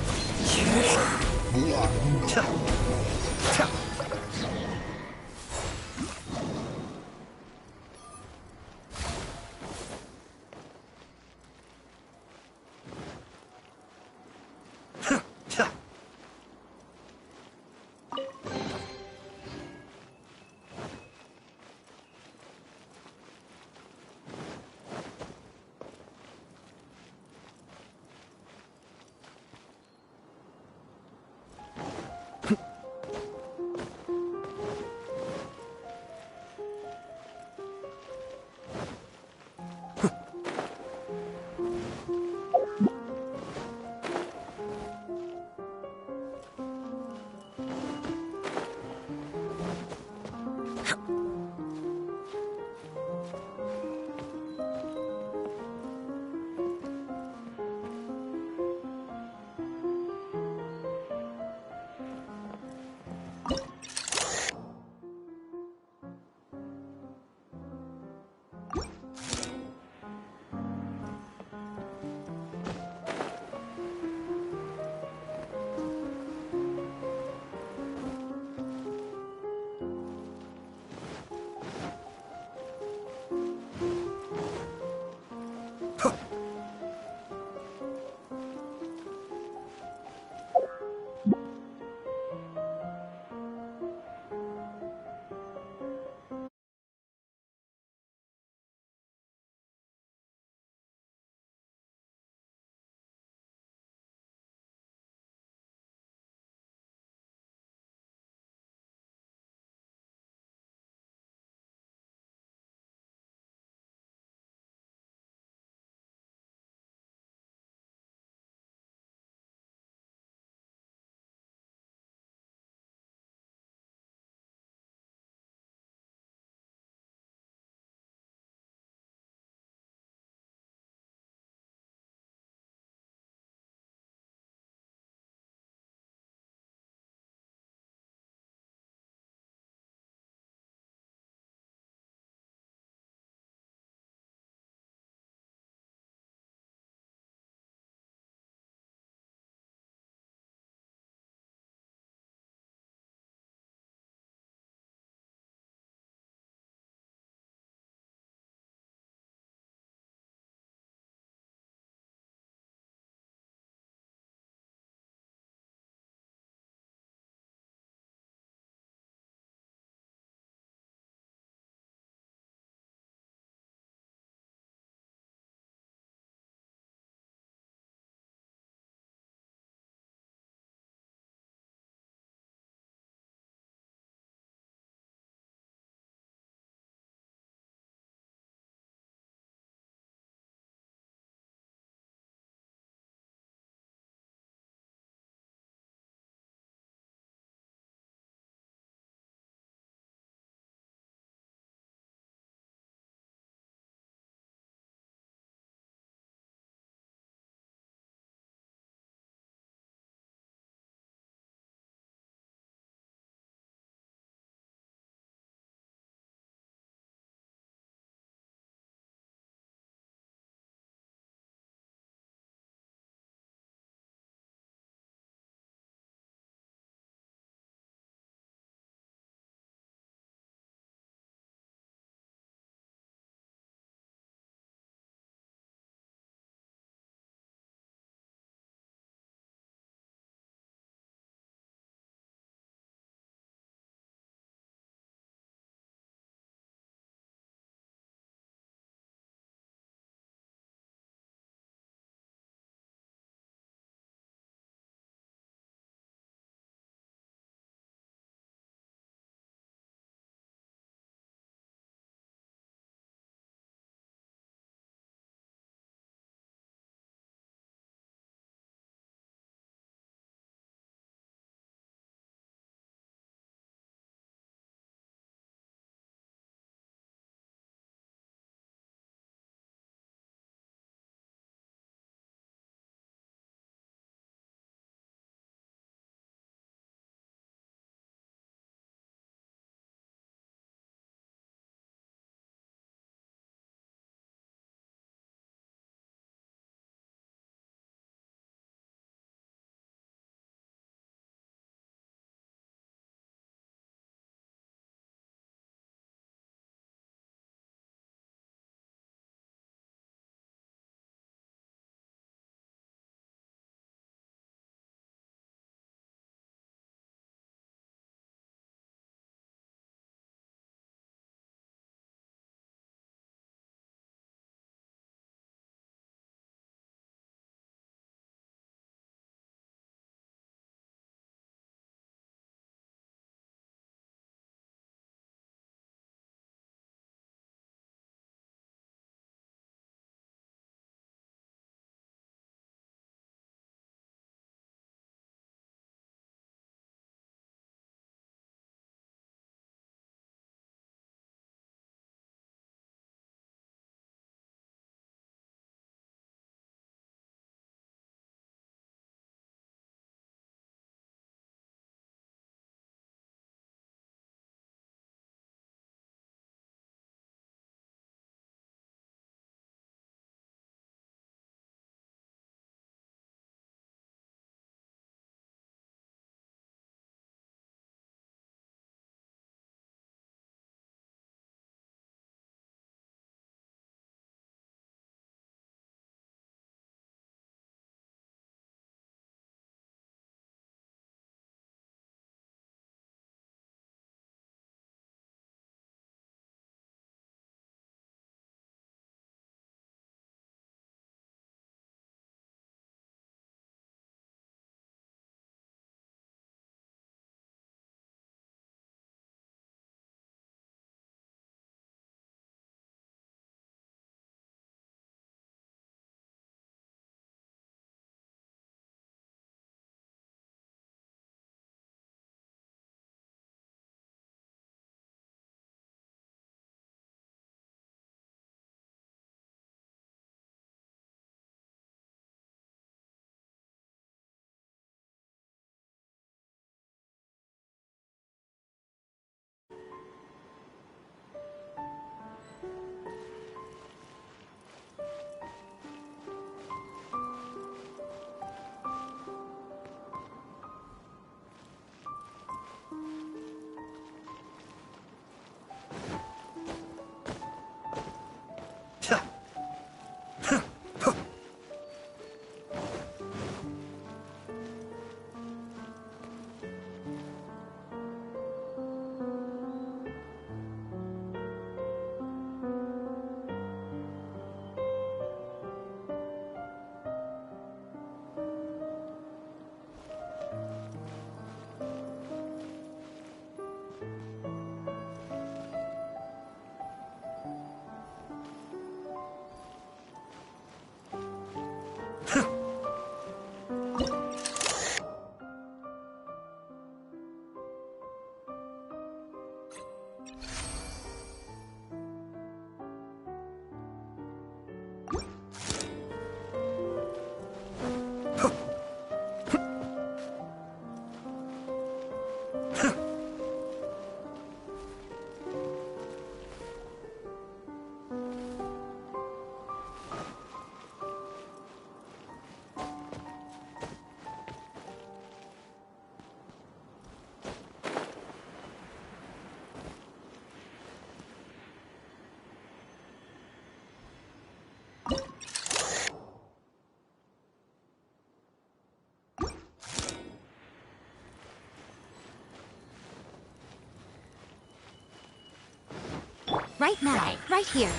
Right now, right here.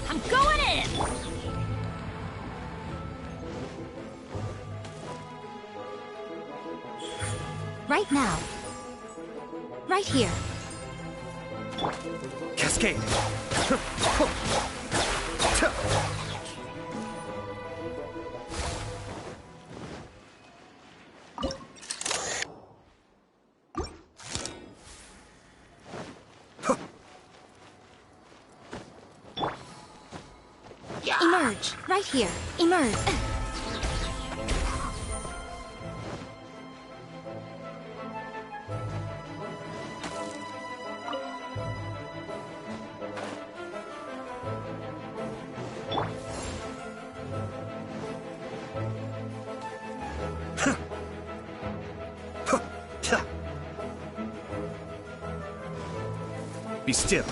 I'm going in! Right now. Right here. Cascade! Emerge. Right here. Emerge. Be still.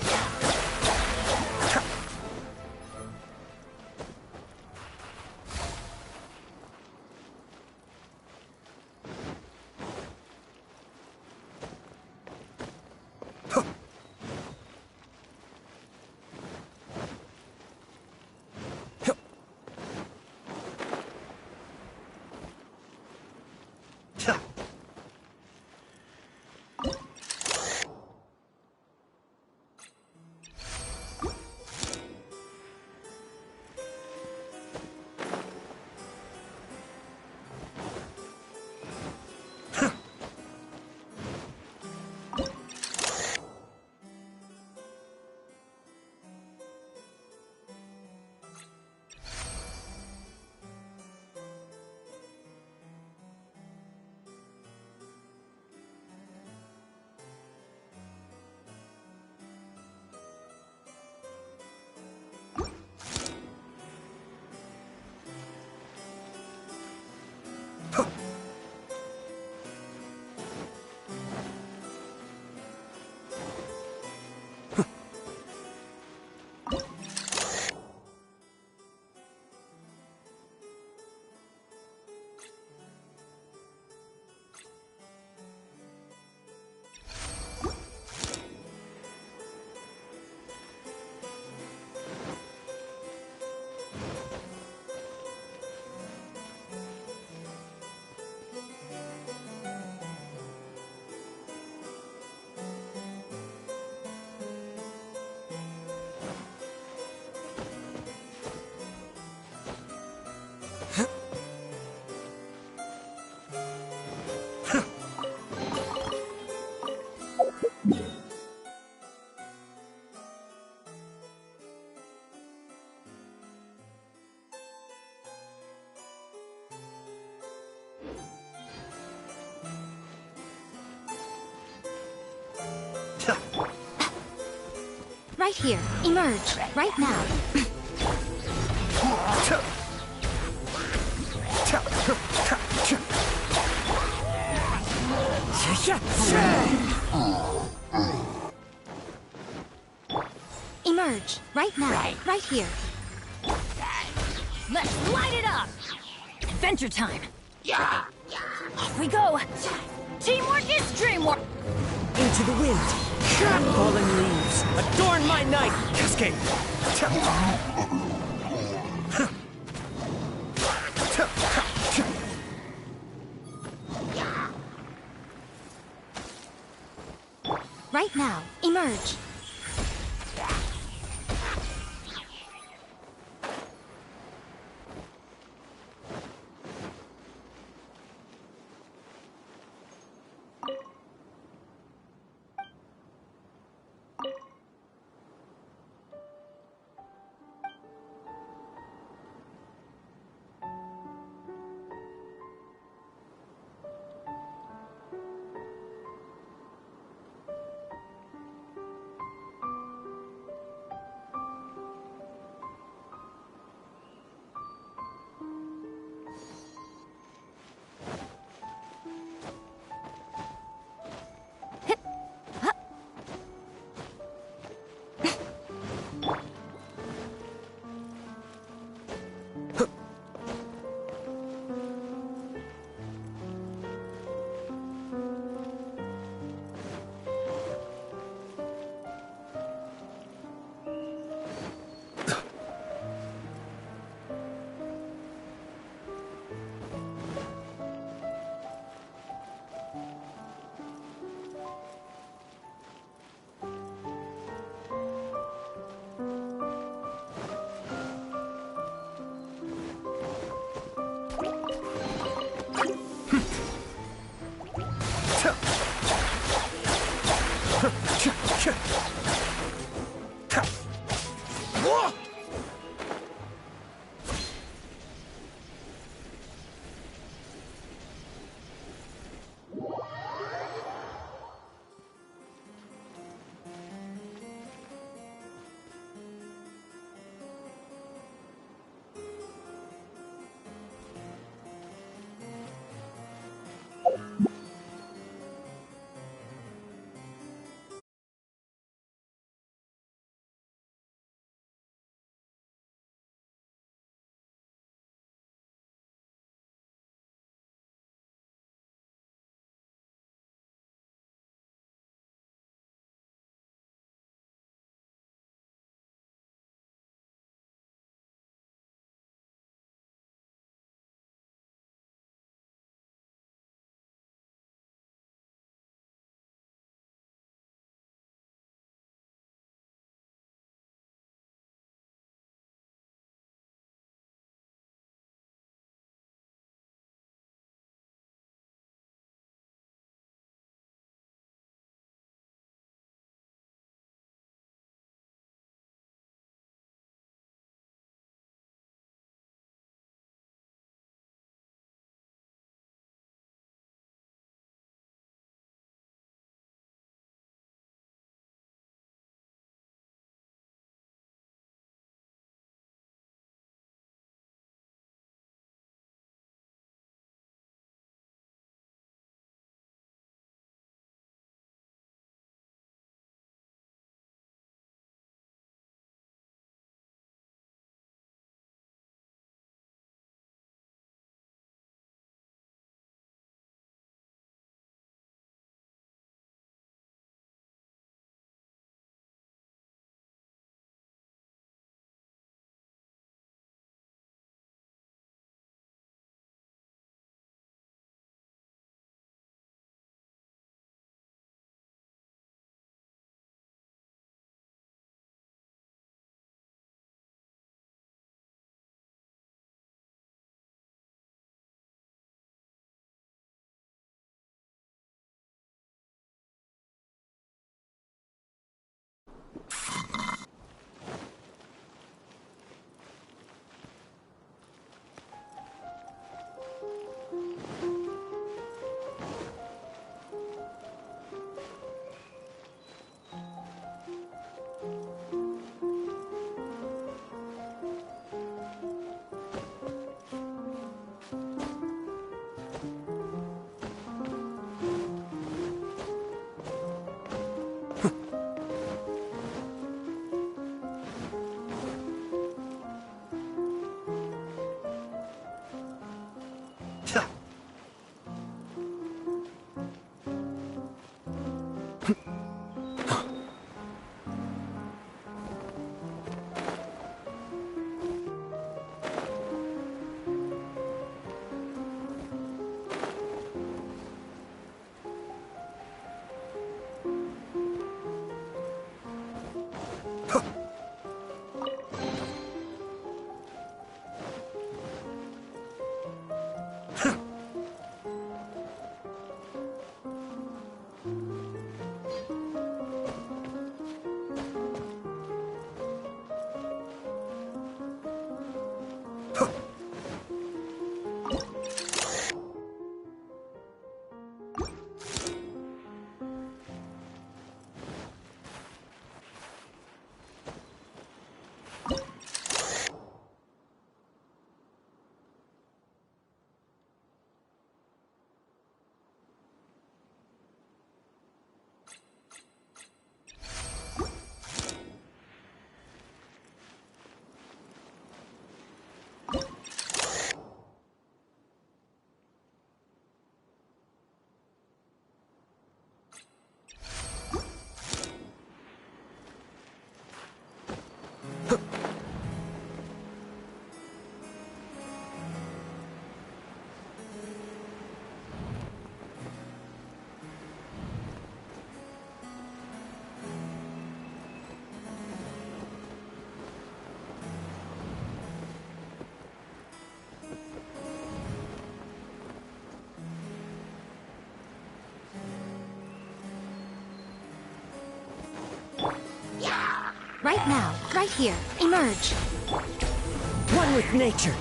Right here. Emerge. Right now. Emerge. Right now. Right here. Let's light it up! Adventure time! Off we go! Teamwork is dreamwork! Into the wind. Fallen leaves. Adorn my night. Cascade! Right now. Emerge. Right now, right here. Emerge. One with nature.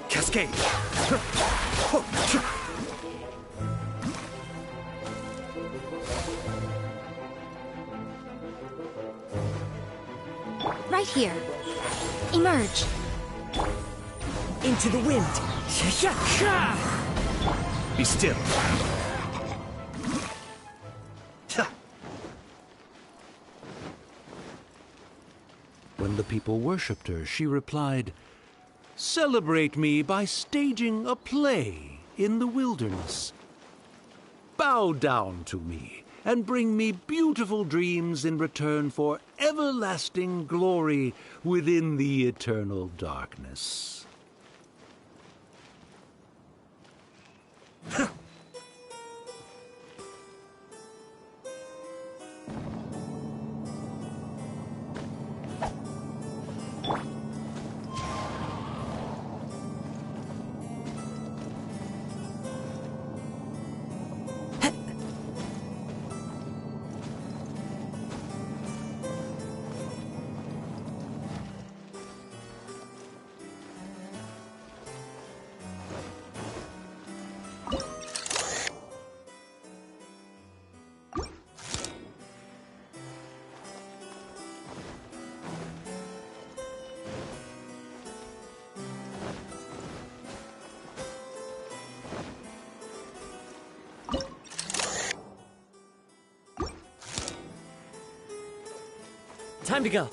Cascade. Right here. Emerge. Into the wind. Be still. When the people worshipped her, she replied, "Celebrate me by staging a play in the wilderness. Bow down to me and bring me beautiful dreams in return for everlasting glory within the eternal darkness." Time to go.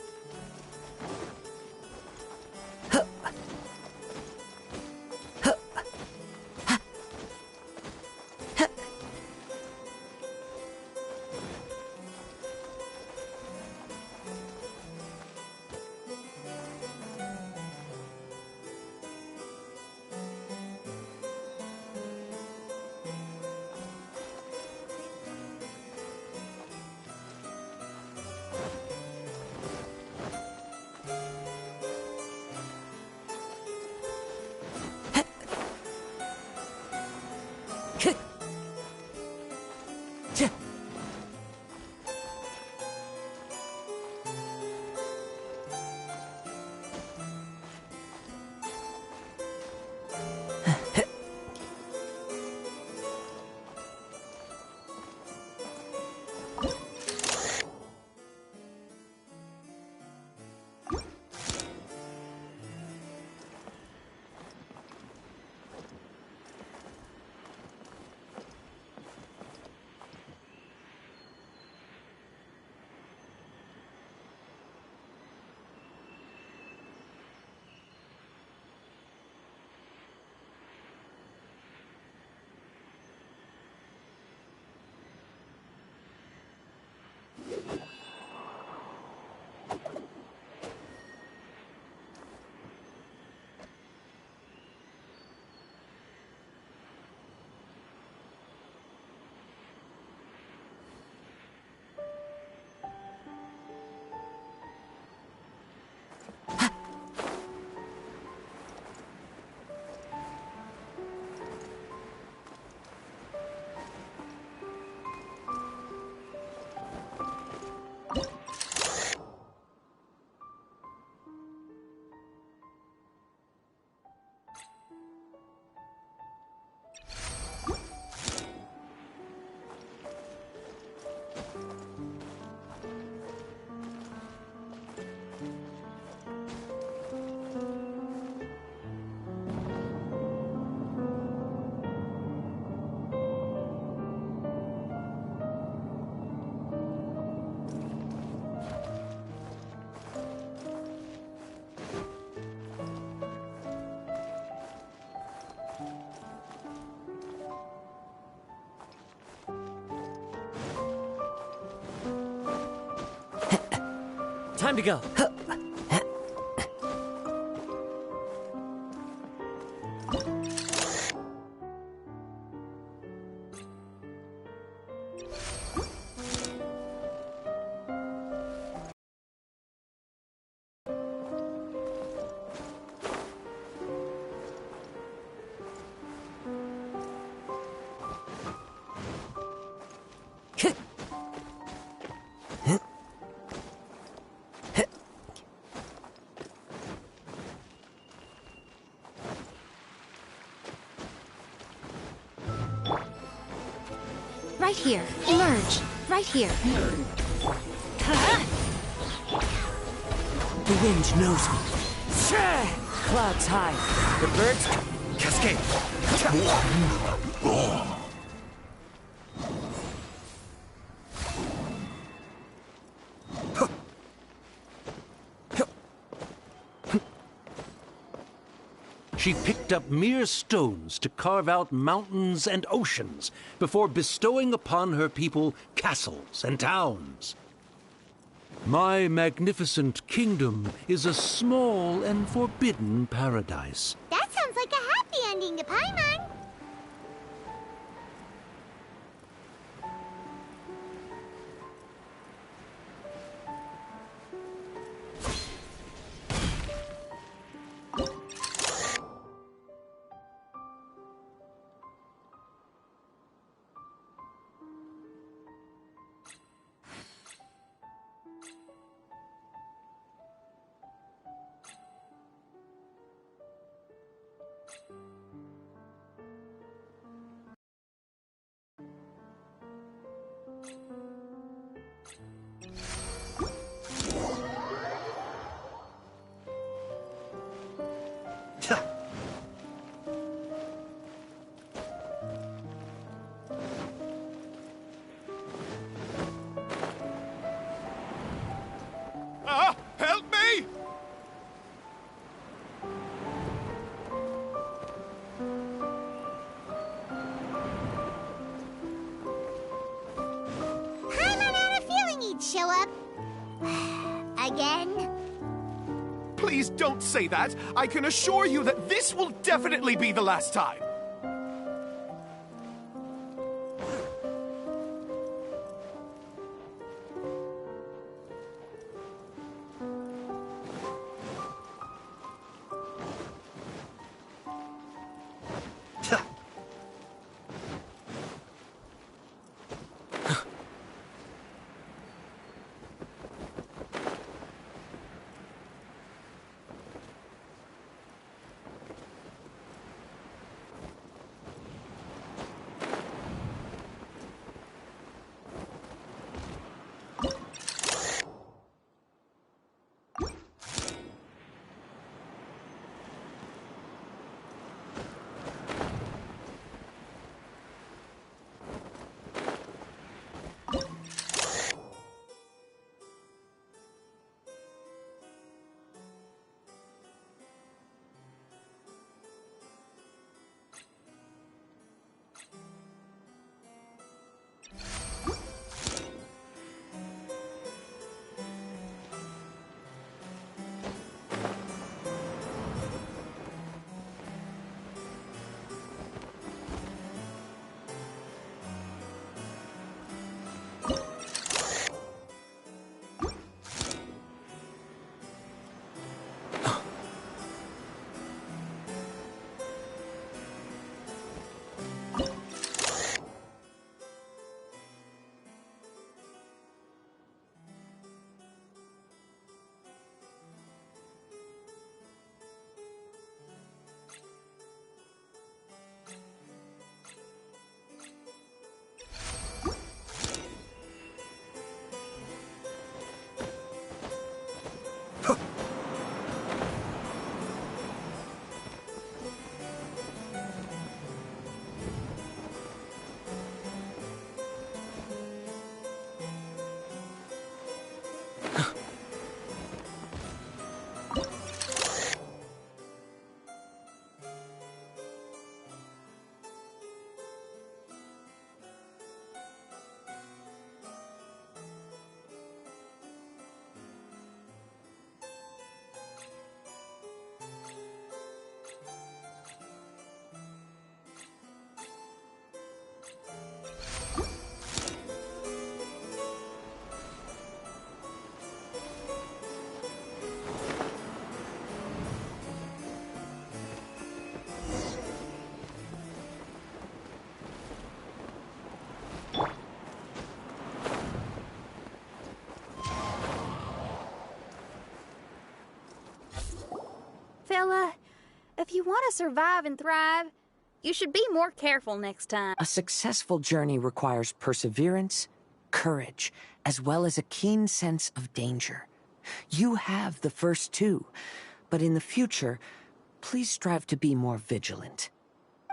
Time to go. Right here. Emerge. Right here. The wind knows me. Clouds high. The birds cascade. She picked up mere stones to carve out mountains and oceans before bestowing upon her people castles and towns. My magnificent kingdom is a small and forbidden paradise. That sounds like a happy ending to Paimon. Help me! Paimon had a feeling he'd show up. Again? Please don't say that. I can assure you that this will definitely be the last time. want to survive and thrive, you should be more careful next time. A successful journey requires perseverance, courage, as well as a keen sense of danger. You have the first two, but in the future, please strive to be more vigilant.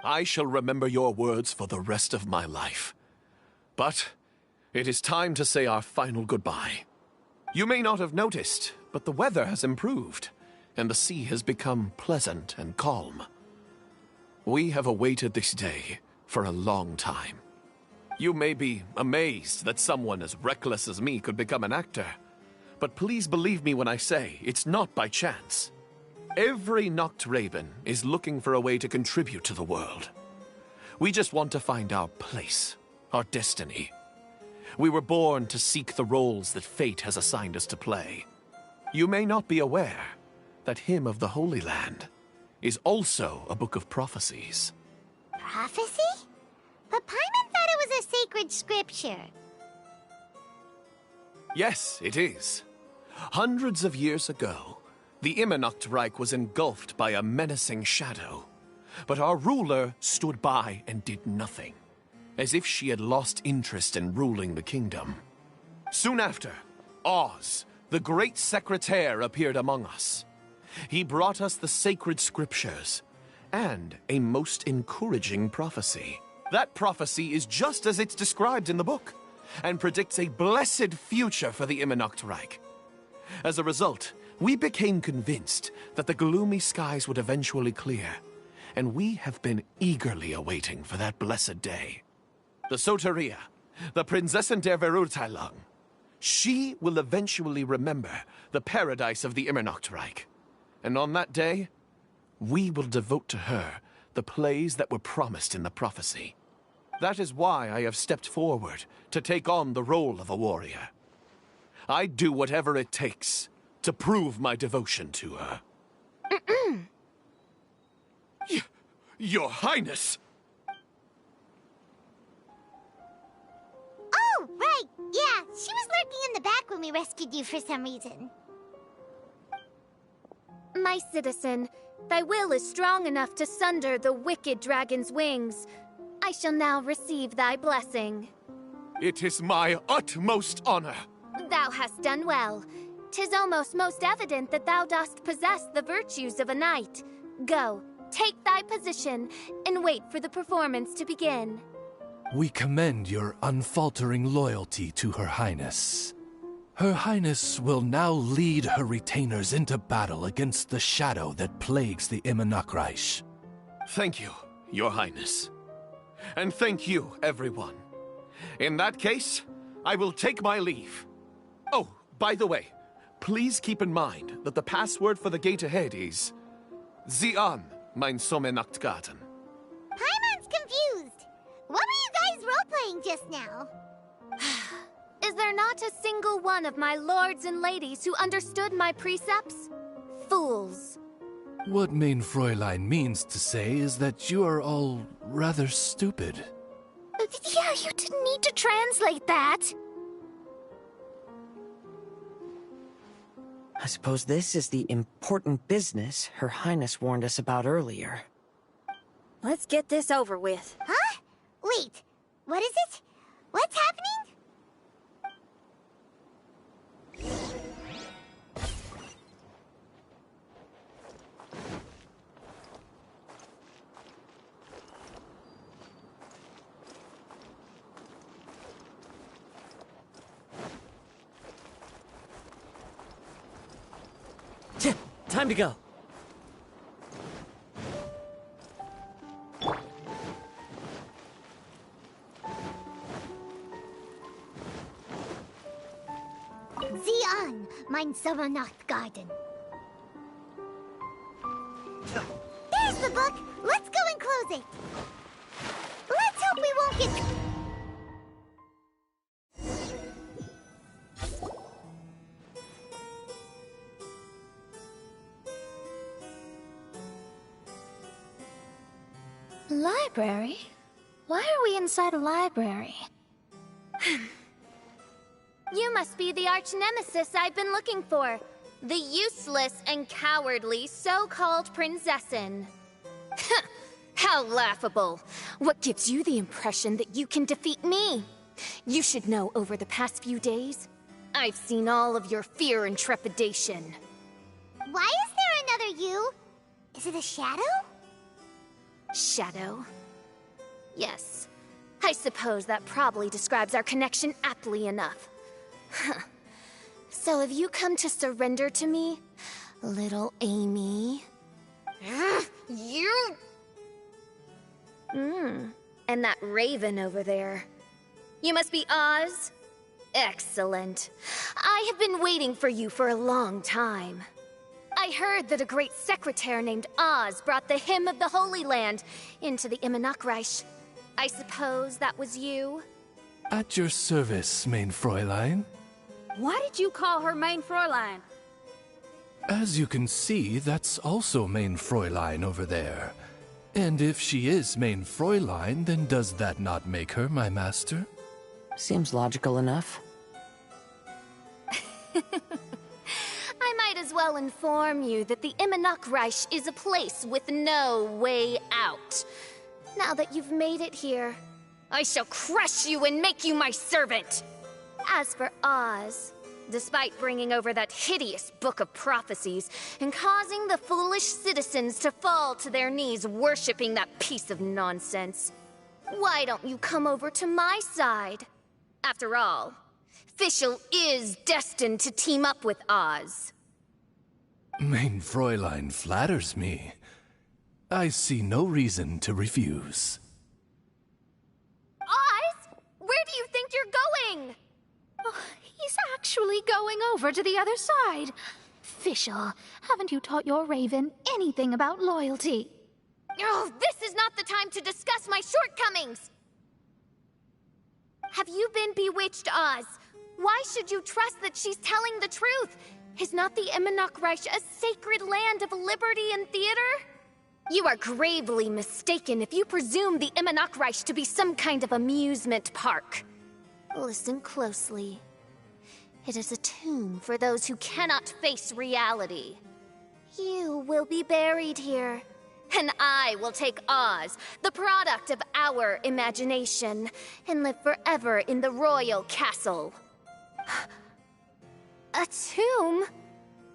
I shall remember your words for the rest of my life. But it is time to say our final goodbye. You may not have noticed, but the weather has improved, and the sea has become pleasant and calm. We have awaited this day for a long time. You may be amazed that someone as reckless as me could become an actor, but please believe me when I say it's not by chance. Every Noct Raven is looking for a way to contribute to the world. We just want to find our place, our destiny. We were born to seek the roles that fate has assigned us to play. You may not be aware that Hymn of the Holy Land is also a book of prophecies. Prophecy? But Paimon thought it was a sacred scripture. Yes, it is. Hundreds of years ago, the Immernacht Reich was engulfed by a menacing shadow. But our ruler stood by and did nothing, as if she had lost interest in ruling the kingdom. Soon after, Oz, the great secretaire, appeared among us. He brought us the sacred scriptures and a most encouraging prophecy. That prophecy is just as it's described in the book and predicts a blessed future for the Immernacht Reich. As a result, we became convinced that the gloomy skies would eventually clear, and we have been eagerly awaiting for that blessed day. The Soteria, the Prinzessin der Verurteilung, she will eventually remember the paradise of the Immernacht Reich. And on that day, we will devote to her the plays that were promised in the prophecy. That is why I have stepped forward to take on the role of a warrior. I'd do whatever it takes to prove my devotion to her. Your Highness! Oh, right! Yeah, she was lurking in the back when we rescued you for some reason. My citizen, thy will is strong enough to sunder the wicked dragon's wings. I shall now receive thy blessing. It is my utmost honor. Thou hast done well. 'Tis almost most evident that thou dost possess the virtues of a knight. Go, take thy position, and wait for the performance to begin. We commend your unfaltering loyalty to Her Highness. Her Highness will now lead her retainers into battle against the shadow that plagues the Immernacht Reich. Thank you, Your Highness. And thank you, everyone. In that case, I will take my leave. Oh, by the way, please keep in mind that the password for the gate ahead is Zian, mein Sommernachtgarten. Paimon's confused. What were you guys role-playing just now? Is there not a single one of my lords and ladies who understood my precepts? Fools. What Mein Fräulein means to say is that you are all rather stupid. Yeah, you didn't need to translate that. I suppose this is the important business Her Highness warned us about earlier. Let's get this over with. Huh? Wait, what is it? What's happening? Time to go. Zian, mein Sommernachtgarten. There's the book. Let's go and close it. Let's hope we won't get... Library? Why are we inside a library? You must be the arch-nemesis I've been looking for. The useless and cowardly so-called Prinzessin. How laughable! What gives you the impression that you can defeat me? You should know over the past few days, I've seen all of your fear and trepidation. Why is there another you? Is it a shadow? Shadow? Yes. I suppose that probably describes our connection aptly enough. So have you come to surrender to me, little Amy? You... And that raven over there. You must be Oz? Excellent. I have been waiting for you for a long time. I heard that a great secretary named Oz brought the Hymn of the Holy Land into the Immernachtreich. I suppose that was you? At your service, mein Fräulein. Why did you call her mein Fräulein? As you can see, that's also mein Fräulein over there. And if she is mein Fräulein, then does that not make her my master? Seems logical enough. I might as well inform you that the Immernachtreich is a place with no way out. Now that you've made it here, I shall crush you and make you my servant! As for Oz, despite bringing over that hideous book of prophecies and causing the foolish citizens to fall to their knees worshipping that piece of nonsense, why don't you come over to my side? After all, Fischl is destined to team up with Oz. Mein Fräulein flatters me. I see no reason to refuse. Oz? Where do you think you're going? Oh, he's actually going over to the other side. Fischl, haven't you taught your raven anything about loyalty? Oh, this is not the time to discuss my shortcomings! Have you been bewitched, Oz? Why should you trust that she's telling the truth? Is not the Immernachtreich a sacred land of liberty and theater? You are gravely mistaken if you presume the Immernachtreich to be some kind of amusement park. Listen closely. It is a tomb for those who cannot face reality. You will be buried here, and I will take Oz, the product of our imagination, and live forever in the royal castle. A tomb?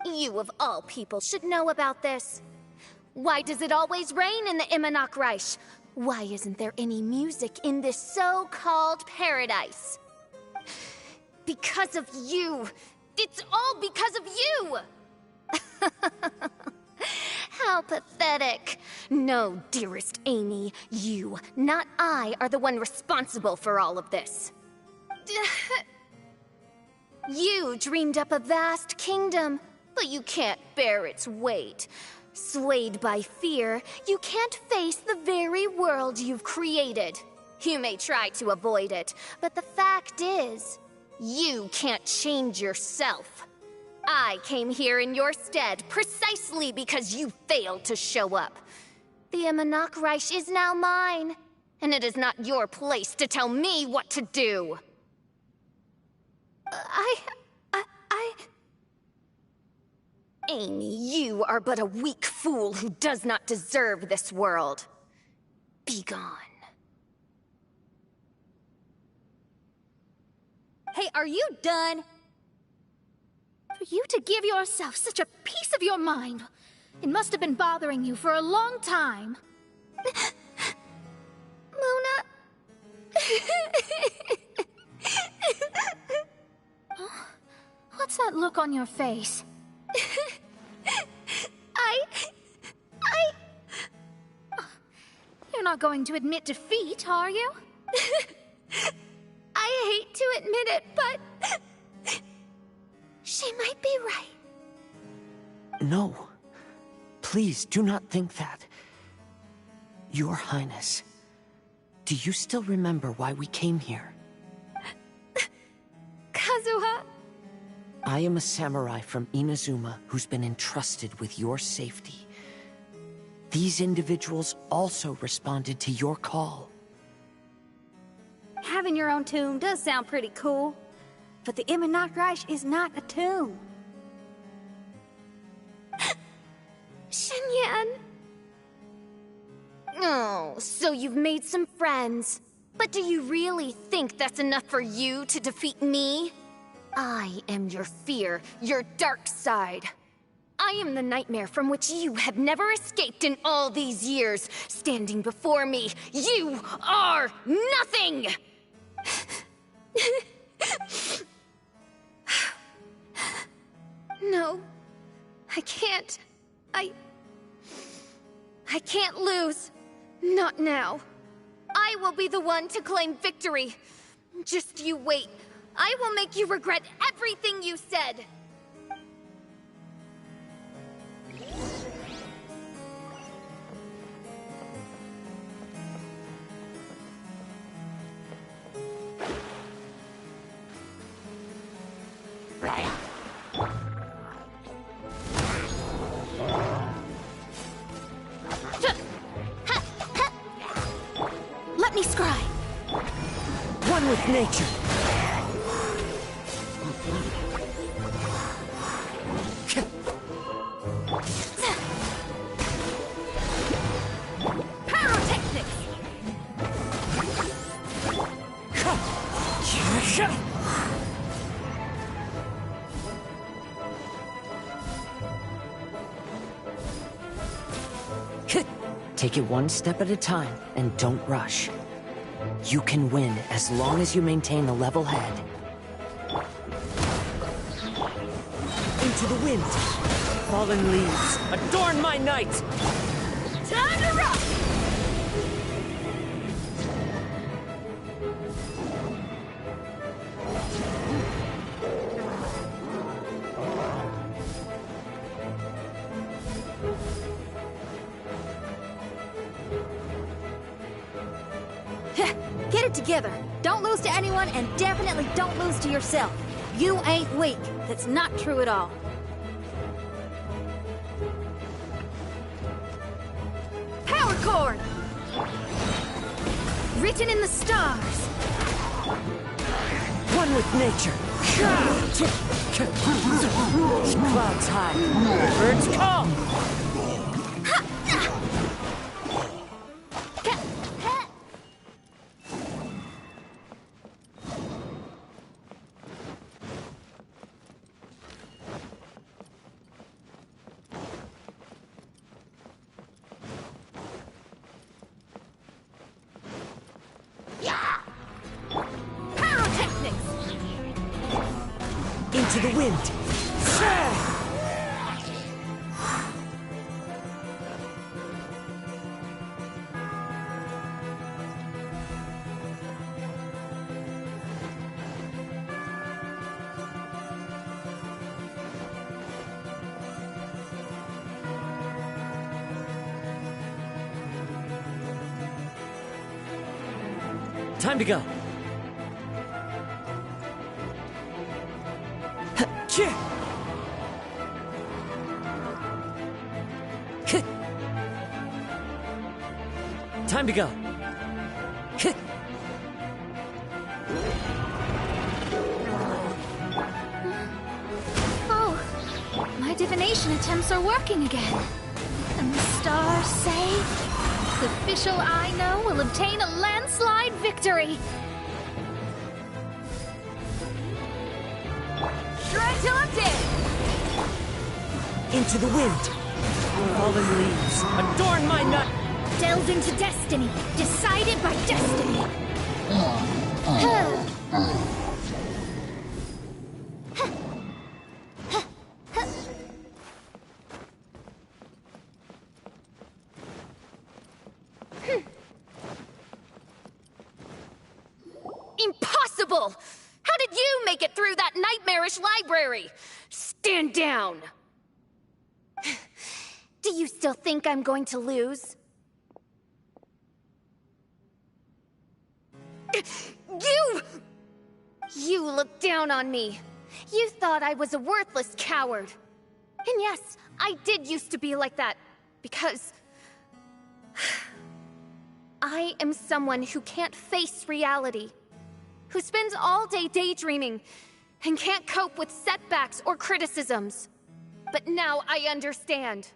You of all people should know about this. Why does it always rain in the Immernachtreich? Why isn't there any music in this so-called paradise? Because of you! It's all because of you! How pathetic. No, dearest Amy, you, not I, are the one responsible for all of this. You dreamed up a vast kingdom, but you can't bear its weight. Swayed by fear, you can't face the very world you've created. You may try to avoid it, but the fact is, you can't change yourself. I came here in your stead precisely because you failed to show up. The Immernachtreich is now mine, and it is not your place to tell me what to do. Amy, you are but a weak fool who does not deserve this world. Be gone. Hey, are you done? For you to give yourself such a piece of your mind, it must have been bothering you for a long time. Mona... What's that look on your face? You're not going to admit defeat, are you? I hate to admit it, but... she might be right. No. Please, do not think that. Your Highness, do you still remember why we came here? Kazuha... I am a samurai from Inazuma who's been entrusted with your safety. These individuals also responded to your call. Having your own tomb does sound pretty cool, but the Immernachtreich is not a tomb. Shenyan... Oh, so you've made some friends. But do you really think that's enough for you to defeat me? I am your fear, your dark side. I am the nightmare from which you have never escaped in all these years. Standing before me, you are nothing! No, I can't. I can't lose. Not now. I will be the one to claim victory. Just you wait. I will make you regret everything you said. Let me scry. One with nature. Pyrotechnics! Take it one step at a time, and don't rush. You can win as long as you maintain a level head. Into the wind. Fallen leaves, adorn my night! Time to rock! Get it together. Don't lose to anyone, and definitely don't lose to yourself. You ain't weak. That's not true at all. Power chord! Written in the stars. One with nature. Clouds high. Birds come. Into the wind. Time to go. Time to go. Oh, my divination attempts are working again. And the stars say the official I know will obtain a landslide victory. Shred till I'm dead! Into the wind. Fallen leaves, adorn my night. Delve into destiny, decided by destiny. Impossible! How did you make it through that nightmarish library? Stand down! Do you still think I'm going to lose? You looked down on me. You thought I was a worthless coward. And yes, I did used to be like that, because I am someone who can't face reality, who spends all day daydreaming, and can't cope with setbacks or criticisms. But now I understand.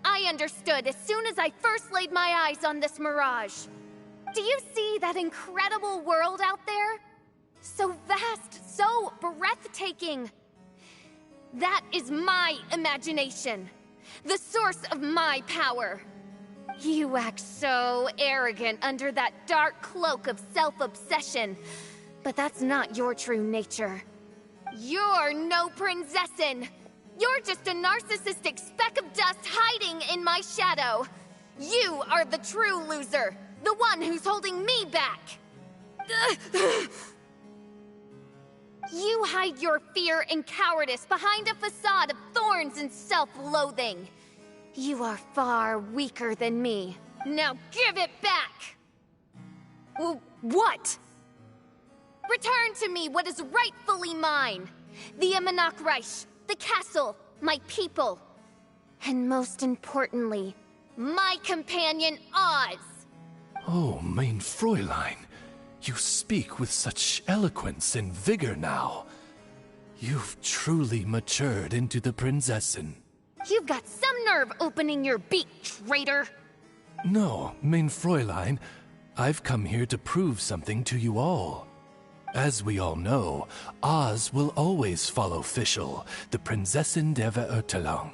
I understood as soon as I first laid my eyes on this mirage. Do you see that incredible world out there? So vast, so breathtaking. That is my imagination, the source of my power. You act so arrogant under that dark cloak of self-obsession, but that's not your true nature. You're no princessin. You're just a narcissistic speck of dust hiding in my shadow. You are the true loser, the one who's holding me back. You hide your fear and cowardice behind a facade of thorns and self-loathing. You are far weaker than me. Now give it back! What? Return to me what is rightfully mine. The Immernachtreich, the castle, my people. And most importantly, my companion Oz. Oh, mein Fräulein, you speak with such eloquence and vigor now. You've truly matured into the Prinzessin. You've got some nerve opening your beak, traitor! No, mein Fräulein, I've come here to prove something to you all. As we all know, Oz will always follow Fischl, the Prinzessin der Verurteilung.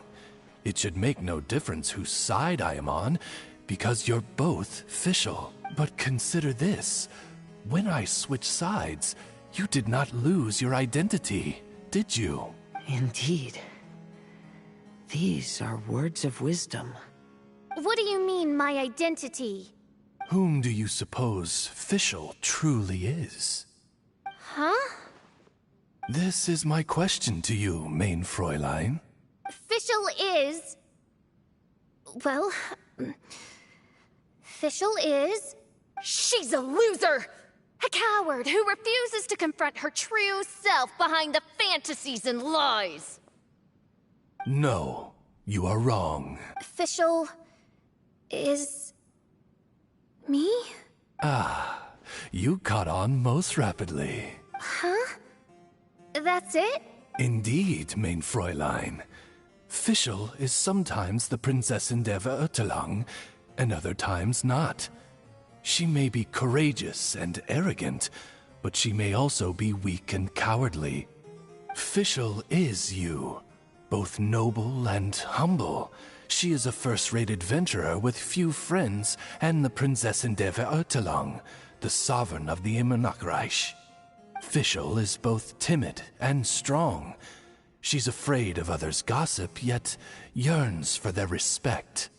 It should make no difference whose side I am on, because you're both Fischl. But consider this. When I switched sides, you did not lose your identity, did you? Indeed. These are words of wisdom. What do you mean, my identity? Whom do you suppose Fischl truly is? Huh? This is my question to you, mein Fräulein. Fischl is... Well... Fischl is... She's a loser! A coward who refuses to confront her true self behind the fantasies and lies! No, you are wrong. Fischl... is... me? Ah, you caught on most rapidly. Huh? That's it? Indeed, mein Fräulein. Fischl is sometimes the Prinzessin der Verurteilung, and other times not. She may be courageous and arrogant, but she may also be weak and cowardly. Fischl is you, both noble and humble. She is a first-rate adventurer with few friends and the Prinzessin der Verurteilung, the sovereign of the Immernachtreich. Fischl is both timid and strong. She's afraid of others' gossip, yet yearns for their respect.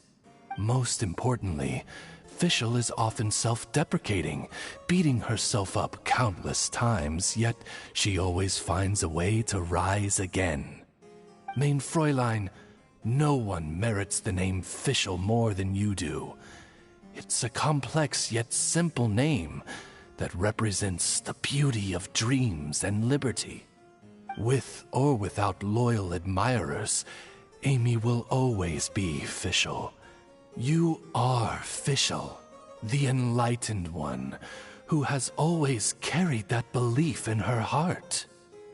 Most importantly, Fischl is often self-deprecating, beating herself up countless times, yet she always finds a way to rise again. Mein Fräulein, no one merits the name Fischl more than you do. It's a complex yet simple name that represents the beauty of dreams and liberty. With or without loyal admirers, Amy will always be Fischl. You are Fischl, the enlightened one, who has always carried that belief in her heart.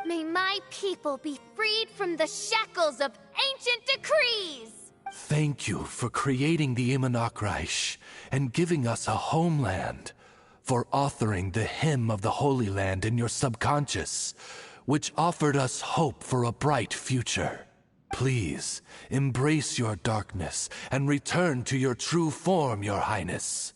May my people be freed from the shackles of ancient decrees! Thank you for creating the Immernachtreich and giving us a homeland, for authoring the hymn of the Holy Land in your subconscious, which offered us hope for a bright future. Please, embrace your darkness and return to your true form, Your Highness.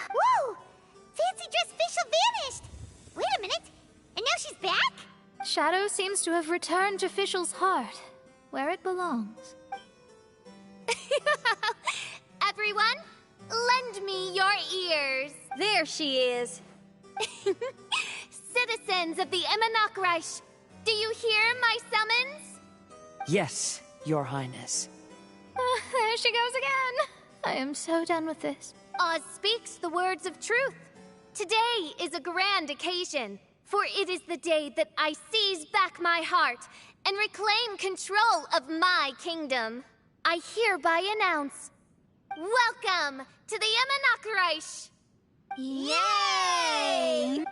Woo! Fancy dress Fischl vanished! Wait a minute, and now she's back? Shadow seems to have returned to Fischl's heart, where it belongs. Everyone, lend me your ears. There she is. Citizens of the Immernachtreich, do you hear my summons? Yes, Your Highness. There she goes again. I am so done with this. Oz speaks the words of truth. Today is a grand occasion, for it is the day that I seize back my heart and reclaim control of my kingdom. I hereby announce, welcome to the Immernachtreich! Yay!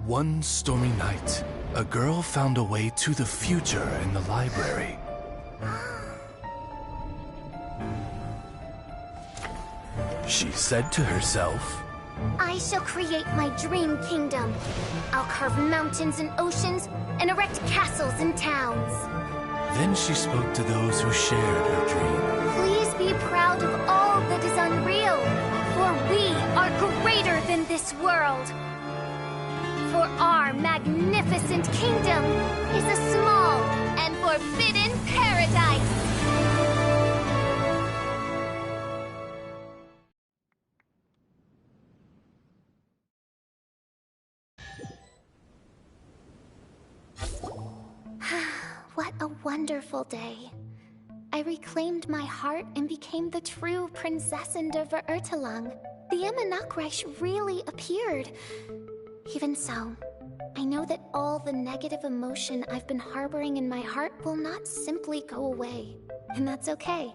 One stormy night, a girl found a way to the future in the library. She said to herself, I shall create my dream kingdom. I'll carve mountains and oceans and erect castles and towns. Then she spoke to those who shared her dream. Please be proud of all that is unreal, for we are greater than this world. For our magnificent kingdom is a small and forbidden paradise. What a wonderful day. I reclaimed my heart and became the true Prinzessin der Verurteilung. The Immernachtreich really appeared. Even so, I know that all the negative emotion I've been harboring in my heart will not simply go away, and that's okay.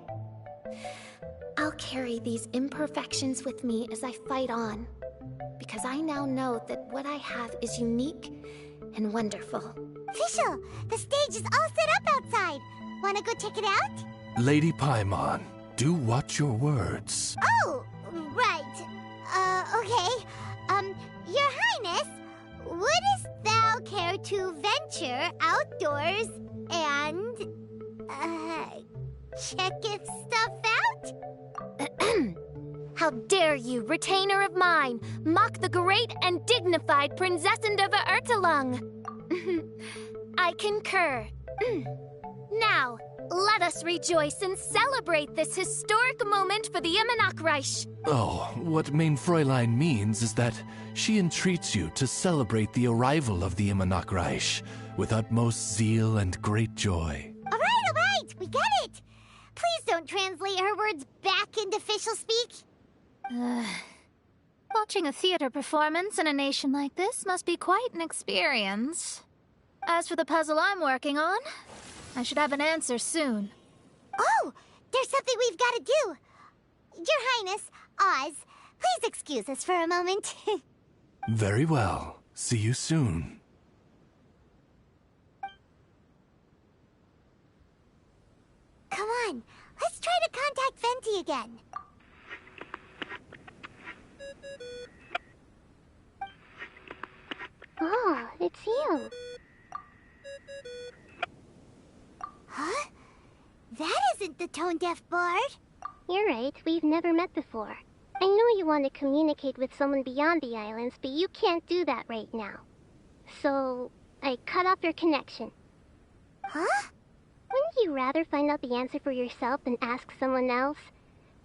I'll carry these imperfections with me as I fight on, because I now know that what I have is unique and wonderful. Fischl, the stage is all set up outside. Wanna go check it out? Lady Paimon, do watch your words. Oh, right. Okay. Your Highness, wouldst thou care to venture outdoors and, check if stuff out? How dare you, retainer of mine, mock the great and dignified Prinzessin der Verurteilung? I concur. Now, let us rejoice and celebrate this historic moment for the Immernachtreich. Oh, what mein Fräulein means is that she entreats you to celebrate the arrival of the Immernachtreich with utmost zeal and great joy. All right, we get it. Please don't translate her words back into official speak. Watching a theater performance in a nation like this must be quite an experience. As for the puzzle I'm working on, I should have an answer soon. Oh, there's something we've got to do. Your Highness, Oz, please excuse us for a moment. Very well. See you soon. Come on, let's try to contact Venti again. Oh, it's you. Huh? That isn't the tone-deaf bard. You're right, we've never met before. I know you want to communicate with someone beyond the islands, but you can't do that right now. So, I cut off your connection. Huh? Wouldn't you rather find out the answer for yourself than ask someone else?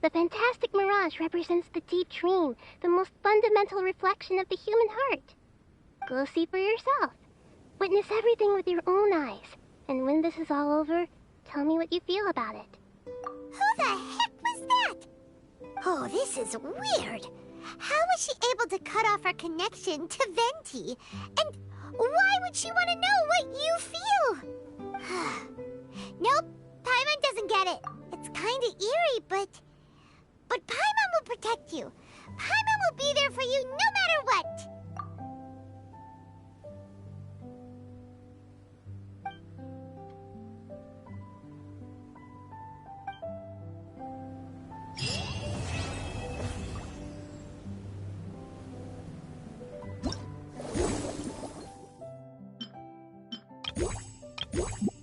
The fantastic mirage represents the deep dream, the most fundamental reflection of the human heart. Go see for yourself. Witness everything with your own eyes. And when this is all over, tell me what you feel about it. Who the heck was that? Oh, this is weird. How was she able to cut off her connection to Venti? And why would she want to know what you feel? Nope, Paimon doesn't get it. It's kind of eerie, but Paimon will protect you. Paimon will be there for you no matter what. You